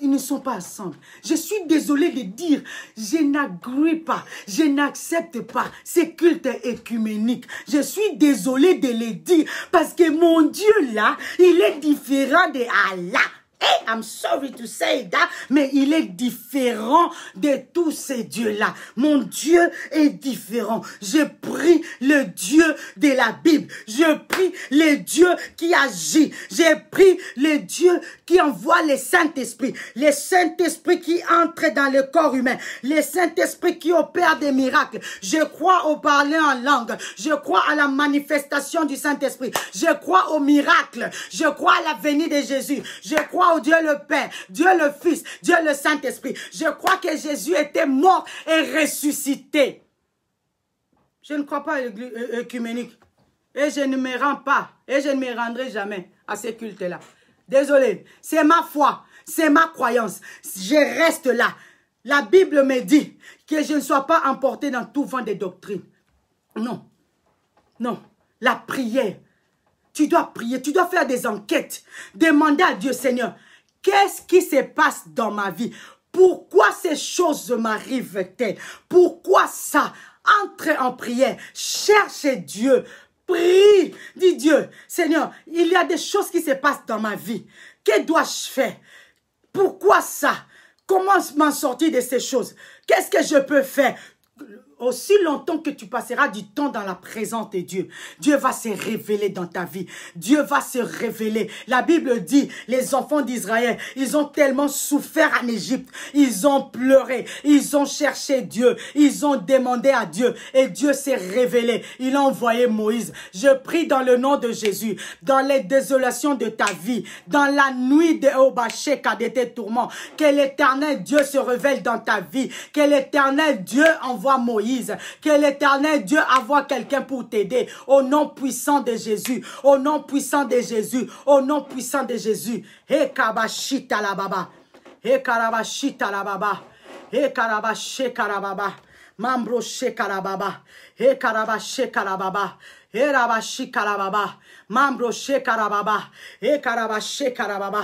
Ils ne sont pas ensemble. Je suis désolée de dire, je n'agrée pas, je n'accepte pas ces cultes écuméniques. Je suis désolée de le dire parce que mon Dieu là, il est différent de Allah. Hey, I'm sorry to say that, mais il est différent de tous ces dieux-là. Mon Dieu est différent. Je prie le Dieu de la Bible. Je prie le Dieu qui agit. Je prie le Dieu qui envoie le Saint-Esprit. Le Saint-Esprit qui entre dans le corps humain. Le Saint-Esprit qui opère des miracles. Je crois au parler en langue. Je crois à la manifestation du Saint-Esprit. Je crois au miracle. Je crois à la venue de Jésus. Je crois au Dieu le Père, Dieu le Fils, Dieu le Saint-Esprit. Je crois que Jésus était mort et ressuscité. Je ne crois pas à l'écuménique. Et je ne me rends pas. Et je ne me rendrai jamais à ces cultes-là. Désolé. C'est ma foi. C'est ma croyance. Je reste là. La Bible me dit que je ne sois pas emporté dans tout vent de doctrine. Non. Non. La prière. Tu dois prier. Tu dois faire des enquêtes. Demander à Dieu, Seigneur, qu'est-ce qui se passe dans ma vie? Pourquoi ces choses m'arrivent-elles? Pourquoi ça? Entre en prière. Cherche Dieu. Prie. Dis Dieu, Seigneur, il y a des choses qui se passent dans ma vie. Que dois-je faire? Pourquoi ça? Comment m'en sortir de ces choses? Qu'est-ce que je peux faire? Aussi longtemps que tu passeras du temps dans la présence de Dieu, Dieu va se révéler dans ta vie. Dieu va se révéler. La Bible dit, les enfants d'Israël, ils ont tellement souffert en Égypte. Ils ont pleuré. Ils ont cherché Dieu. Ils ont demandé à Dieu. Et Dieu s'est révélé. Il a envoyé Moïse. Je prie dans le nom de Jésus, dans les désolations de ta vie, dans la nuit de Obacheka, de tes tourments, que l'Éternel Dieu se révèle dans ta vie. Que l'Éternel Dieu envoie Moïse. Que l'Éternel Dieu envoie quelqu'un pour t'aider. Au nom puissant de Jésus. Au nom puissant de Jésus. Au nom puissant de Jésus. He kabashita la baba. He karabashita la baba. He karabashe karababa. Mambro she karababa. He karabashe karababa. He rabashi karababa. Mambro she karababa. He karabashe karababa.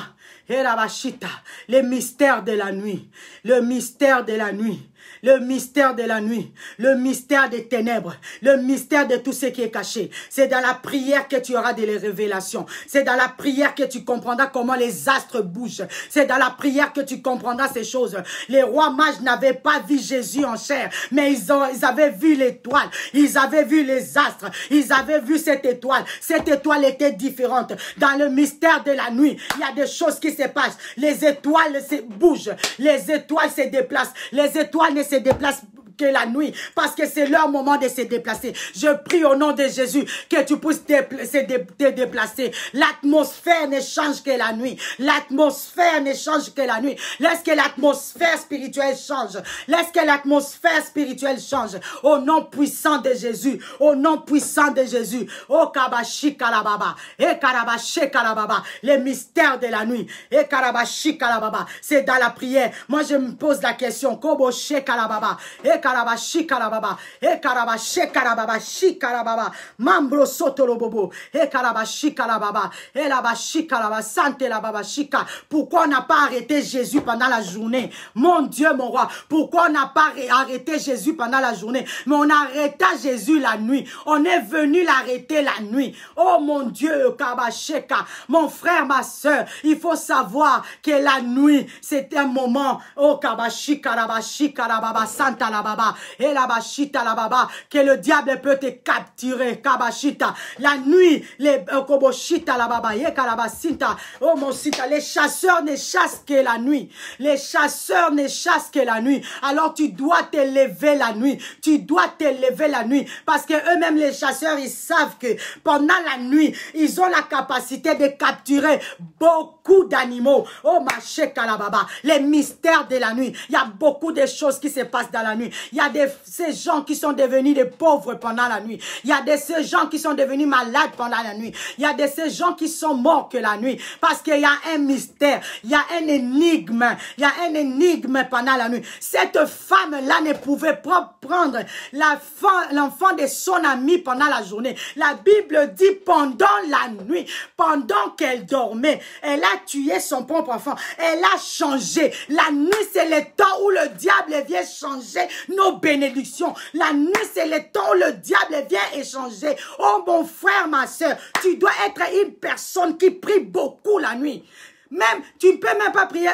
He rabashita. Le mystère de la nuit. Le mystère de la nuit. Le mystère de la nuit, le mystère des ténèbres, le mystère de tout ce qui est caché. C'est dans la prière que tu auras des révélations. C'est dans la prière que tu comprendras comment les astres bougent. C'est dans la prière que tu comprendras ces choses. Les rois mages n'avaient pas vu Jésus en chair, mais ils avaient vu l'étoile. Ils avaient vu les astres. Ils avaient vu cette étoile. Cette étoile était différente. Dans le mystère de la nuit, il y a des choses qui se passent. Les étoiles bougent. Les étoiles se déplacent. Les étoiles ne se déplacent que la nuit, parce que c'est leur moment de se déplacer. Je prie au nom de Jésus que tu puisses te déplacer. L'atmosphère ne change que la nuit. L'atmosphère ne change que la nuit. Laisse que l'atmosphère spirituelle change. Laisse que l'atmosphère spirituelle change. Au nom puissant de Jésus. Au nom puissant de Jésus. Oh Kabashi Kalababa. Et Karabashi Kalababa. Les mystères de la nuit. Et Karabashi Kalababa. C'est dans la prière. Moi je me pose la question. Koboshe Kalababa. Et Karabashi Karababa, e Karabashi Karababa, shi Karababa, Mambro Sotorobobo, e Karabashi Karababa, e Labashi Karababa, Sante la Baba Shika. Pourquoi on n'a pas arrêté Jésus pendant la journée? Mon Dieu, mon roi, pourquoi on n'a pas arrêté Jésus pendant la journée? Mais on arrêta Jésus la nuit. On est venu l'arrêter la nuit. Oh mon Dieu, Kabasheka, mon frère, ma soeur, il faut savoir que la nuit, c'est un moment. Oh Kabashi Karabashi Karababa, Santa la Baba. baba. Et la bashita la baba. Que le diable peut te capturer. Kabashita. La nuit, les koboshita la baba. Yekalabasinta. Oh mon sita. Les chasseurs ne chassent que la nuit. Les chasseurs ne chassent que la nuit. Alors tu dois te lever la nuit. Tu dois te lever la nuit. Parce que eux-mêmes, les chasseurs, ils savent que pendant la nuit, ils ont la capacité de capturer beaucoup d'animaux. Oh ma shekalababa. Les mystères de la nuit. Il y a beaucoup de choses qui se passent dans la nuit. Il y a ces gens qui sont devenus des pauvres pendant la nuit. Il y a ces gens qui sont devenus malades pendant la nuit. Il y a ces gens qui sont morts que la nuit. Parce qu'il y a un mystère. Il y a un énigme. Il y a un énigme pendant la nuit. Cette femme-là ne pouvait pas prendre l'enfant de son ami pendant la journée. La Bible dit pendant la nuit, pendant qu'elle dormait, elle a tué son propre enfant. Elle a changé. La nuit, c'est le temps où le diable vient changer nos bénédictions. La nuit, c'est le temps où le diable vient échanger. Oh mon frère, ma soeur, tu dois être une personne qui prie beaucoup la nuit. Même, tu ne peux même pas prier,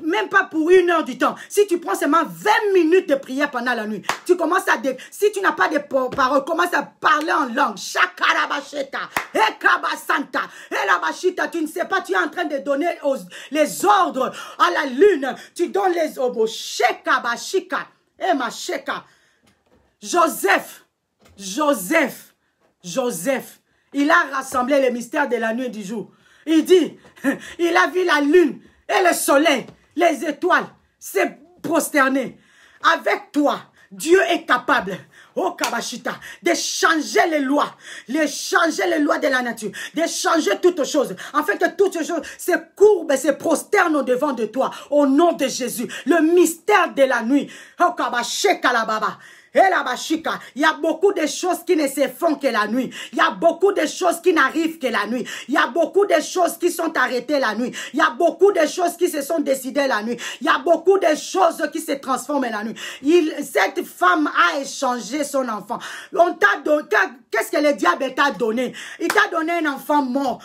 même pas pour 1 heure du temps. Si tu prends seulement 20 minutes de prière pendant la nuit, tu commences si tu n'as pas de paroles, commence à parler en langue. Shakarabasheta, Ekabasanta, Elabashita, tu ne sais pas, tu es en train de donner les ordres à la lune. Tu donnes les ordres. Shekabashika, Emasheka. Joseph, il a rassemblé les mystères de la nuit et du jour. Il dit, il a vu la lune et le soleil, les étoiles, s'est prosterné. Avec toi, Dieu est capable, oh Kabashita, de changer les lois de la nature, de changer toutes choses. En fait, que toutes choses se courbent et se prosternent au devant de toi, au nom de Jésus. Le mystère de la nuit, oh Kabasheka la baba. Et la bashika, il y a beaucoup de choses qui ne se font que la nuit. Il y a beaucoup de choses qui n'arrivent que la nuit. Il y a beaucoup de choses qui sont arrêtées la nuit. Il y a beaucoup de choses qui se sont décidées la nuit. Il y a beaucoup de choses qui se transforment la nuit. Cette femme a échangé son enfant. Qu'est-ce que le diable t'a donné? Il t'a donné un enfant mort.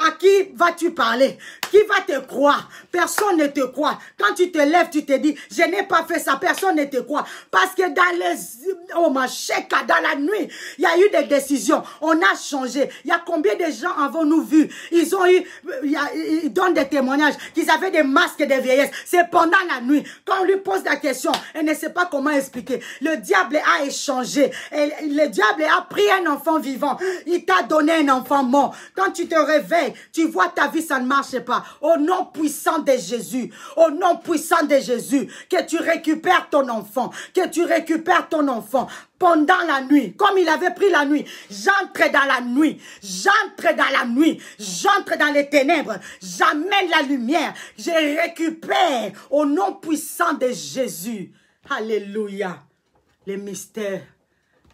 À qui vas-tu parler? Qui va te croire? Personne ne te croit. Quand tu te lèves, tu te dis, je n'ai pas fait ça. Personne ne te croit. Parce que dans la nuit, il y a eu des décisions. On a changé. Il y a combien de gens avons-nous vu? Ils donnent des témoignages qu'ils avaient des masques de vieillesse. C'est pendant la nuit. Quand on lui pose la question, elle ne sait pas comment expliquer. Le diable a échangé. Et le diable a pris un enfant vivant. Il t'a donné un enfant mort. Quand tu te réveilles, tu vois ta vie, ça ne marche pas. Au nom puissant de Jésus, au nom puissant de Jésus, que tu récupères ton enfant, pendant la nuit, comme il avait pris la nuit. J'entre dans la nuit, j'entre dans les ténèbres, j'amène la lumière, je récupère au nom puissant de Jésus. Alléluia. Les mystères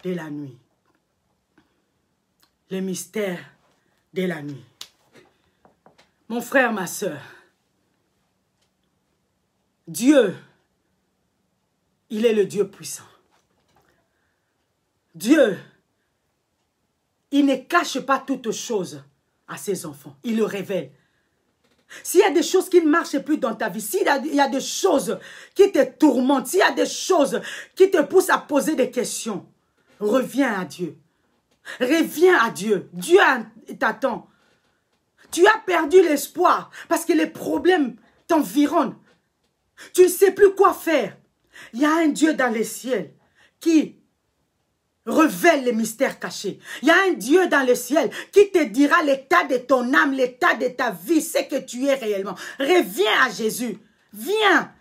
de la nuit. Les mystères de la nuit. Mon frère, ma soeur, Dieu, il est le Dieu puissant. Dieu, il ne cache pas toutes choses à ses enfants. Il le révèle. S'il y a des choses qui ne marchent plus dans ta vie, s'il y a des choses qui te tourmentent, s'il y a des choses qui te poussent à poser des questions, reviens à Dieu. Reviens à Dieu. Dieu t'attend. Tu as perdu l'espoir parce que les problèmes t'environnent. Tu ne sais plus quoi faire. Il y a un Dieu dans les ciels qui révèle les mystères cachés. Il y a un Dieu dans le ciel qui te dira l'état de ton âme, l'état de ta vie, ce que tu es réellement. Reviens à Jésus. Viens.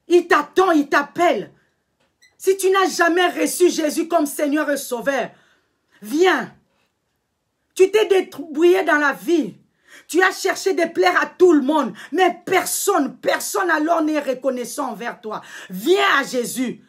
Il t'attend, il t'appelle. Si tu n'as jamais reçu Jésus comme Seigneur et Sauveur, viens. Tu t'es débrouillé dans la vie. Tu as cherché de plaire à tout le monde, mais personne alors n'est reconnaissant envers toi. Viens à Jésus.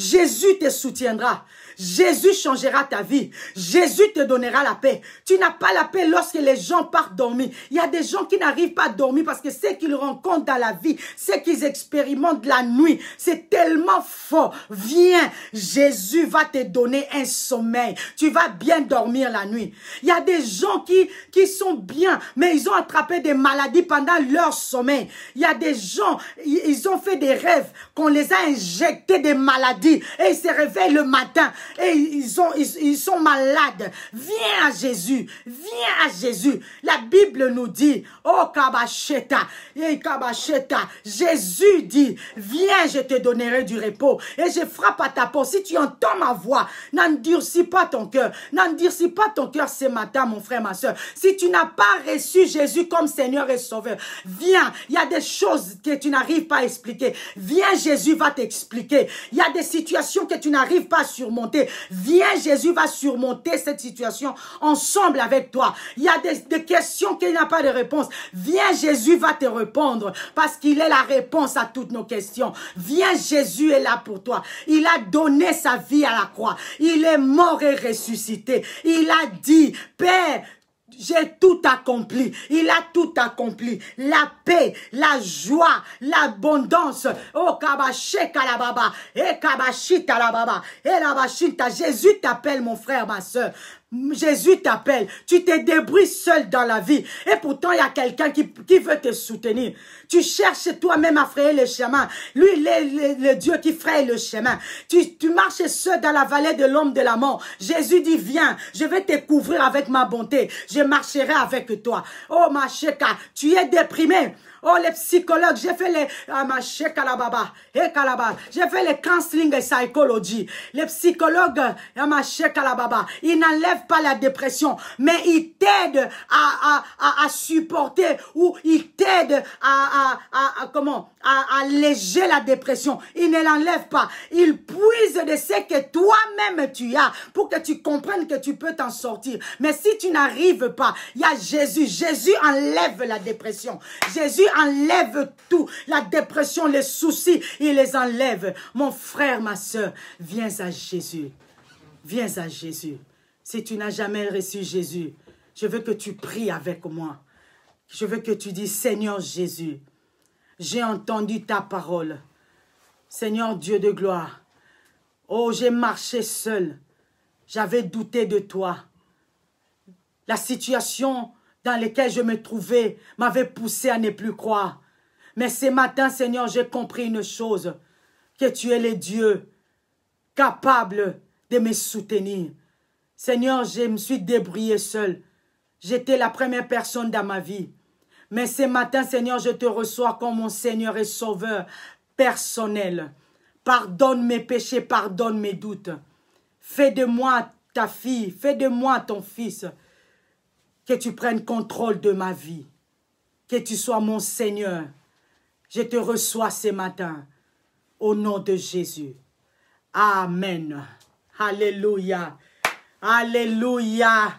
Jésus te soutiendra. Jésus changera ta vie. Jésus te donnera la paix. Tu n'as pas la paix lorsque les gens partent dormir. Il y a des gens qui n'arrivent pas à dormir parce que ce qu'ils rencontrent dans la vie, ce qu'ils expérimentent la nuit, c'est tellement fort. Viens, Jésus va te donner un sommeil. Tu vas bien dormir la nuit. Il y a des gens qui sont bien, mais ils ont attrapé des maladies pendant leur sommeil. Il y a des gens, ils ont fait des rêves qu'on les a injectés des maladies et ils se réveillent le matin et ils sont malades. Viens à Jésus. Viens à Jésus. La Bible nous dit, oh Kabasheta, Jésus dit, viens, je te donnerai du repos et je frappe à ta porte. Si tu entends ma voix, n'endurcis pas ton cœur. N'endurcis pas ton cœur ce matin, mon frère, ma soeur. Si tu n'as pas reçu Jésus comme Seigneur et Sauveur, viens. Il y a des choses que tu n'arrives pas à expliquer. Viens, Jésus va t'expliquer. Il y a des situations que tu n'arrives pas à surmonter. Viens, Jésus va surmonter cette situation ensemble avec toi. Il y a des questions qu'il n'y a pas de réponse. Viens, Jésus va te répondre parce qu'il est la réponse à toutes nos questions. Viens, Jésus est là pour toi. Il a donné sa vie à la croix. Il est mort et ressuscité. Il a dit, Père, j'ai tout accompli. Il a tout accompli. La paix, la joie, l'abondance. Oh, kabasheka la baba. Et kabashita la baba. Et la bashita. Jésus t'appelle, mon frère, ma soeur. Jésus t'appelle. Tu te débrouilles seul dans la vie. Et pourtant, il y a quelqu'un qui veut te soutenir. Tu cherches toi-même à frayer le chemin. Lui, il est le Dieu qui fraye le chemin. Tu marches seul dans la vallée de l'homme de la mort. Jésus dit, viens, je vais te couvrir avec ma bonté. Je marcherai avec toi. Oh, ma cheka, tu es déprimé. Oh, les psychologues, j'ai fait les j'ai fait les counseling et psychology. Les psychologues, ils n'enlèvent pas la dépression, mais ils t'aident à supporter ou ils t'aident à alléger la dépression. Ils ne l'enlèvent pas. Ils puisent de ce que toi-même tu as pour que tu comprennes que tu peux t'en sortir. Mais si tu n'arrives pas, il y a Jésus. Jésus enlève la dépression. Jésus enlève tout. La dépression, les soucis, il les enlève. Mon frère, ma soeur, viens à Jésus. Viens à Jésus. Si tu n'as jamais reçu Jésus, je veux que tu pries avec moi. Je veux que tu dises, Seigneur Jésus, j'ai entendu ta parole. Seigneur Dieu de gloire, oh, j'ai marché seul. J'avais douté de toi. La situation dans laquelle je me trouvais m'avait poussé à ne plus croire. Mais ce matin, Seigneur, j'ai compris une chose, que tu es le Dieu capable de me soutenir. Seigneur, je me suis débrouillé seul. J'étais la première personne dans ma vie. Mais ce matin, Seigneur, je te reçois comme mon Seigneur et Sauveur personnel. Pardonne mes péchés, pardonne mes doutes. Fais de moi ta fille, fais de moi ton fils. Que tu prennes contrôle de ma vie. Que tu sois mon Seigneur. Je te reçois ce matin. Au nom de Jésus. Amen. Alléluia. Alléluia.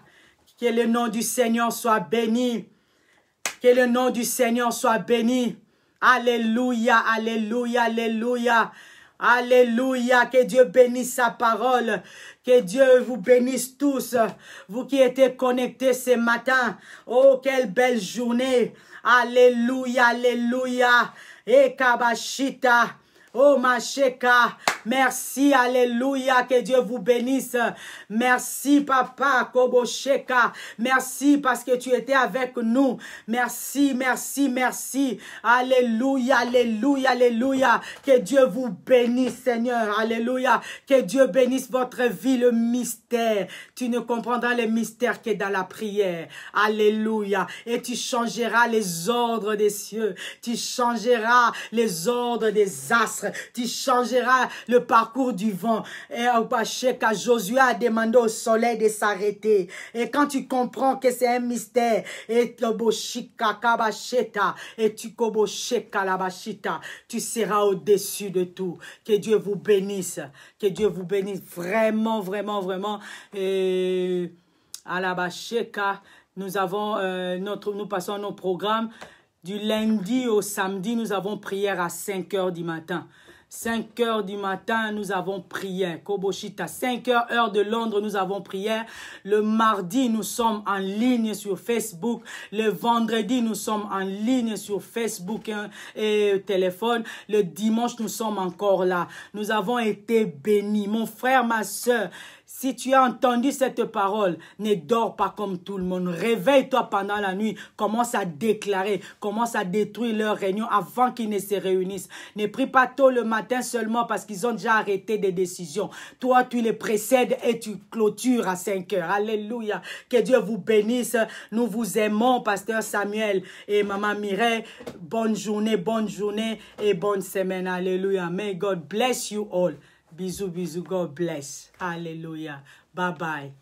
Que le nom du Seigneur soit béni. Que le nom du Seigneur soit béni. Alléluia, alléluia, alléluia. Alléluia, que Dieu bénisse sa parole, que Dieu vous bénisse tous, vous qui êtes connectés ce matin. Oh, quelle belle journée. Alléluia, alléluia. Et Kabashita. Oh, Macheka, merci, alléluia, que Dieu vous bénisse. Merci, papa, Kobosheka. Merci parce que tu étais avec nous. Merci, merci, merci. Alléluia, alléluia, alléluia. Que Dieu vous bénisse, Seigneur. Alléluia. Que Dieu bénisse votre vie, le mystère. Tu ne comprendras les mystères que dans la prière. Alléluia. Et tu changeras les ordres des cieux. Tu changeras les ordres des astres. Tu changeras le parcours du vent. Et quand Josué a demandé au soleil de s'arrêter. Et quand tu comprends que c'est un mystère, et tu seras au-dessus de tout. Que Dieu vous bénisse. Que Dieu vous bénisse vraiment, vraiment, vraiment. Et à la Bacheka, nous avons nous passons nos programmes. Du lundi au samedi, nous avons prière à 5 h du matin. 5 heures du matin, nous avons prié. Koboshita, 5 heures, heure de Londres, nous avons prié. Le mardi, nous sommes en ligne sur Facebook. Le vendredi, nous sommes en ligne sur Facebook et téléphone. Le dimanche, nous sommes encore là. Nous avons été bénis. Mon frère, ma soeur, si tu as entendu cette parole, ne dors pas comme tout le monde. Réveille-toi pendant la nuit. Commence à déclarer. Commence à détruire leur réunion avant qu'ils ne se réunissent. Ne prie pas tôt le matin seulement parce qu'ils ont déjà arrêté des décisions. Toi, tu les précèdes et tu clôtures à 5 heures. Alléluia. Que Dieu vous bénisse. Nous vous aimons, Pasteur Samuel et Maman Mireille. Bonne journée et bonne semaine. Alléluia. May God bless you all. Bisous, bisous. God bless. Hallelujah. Bye bye.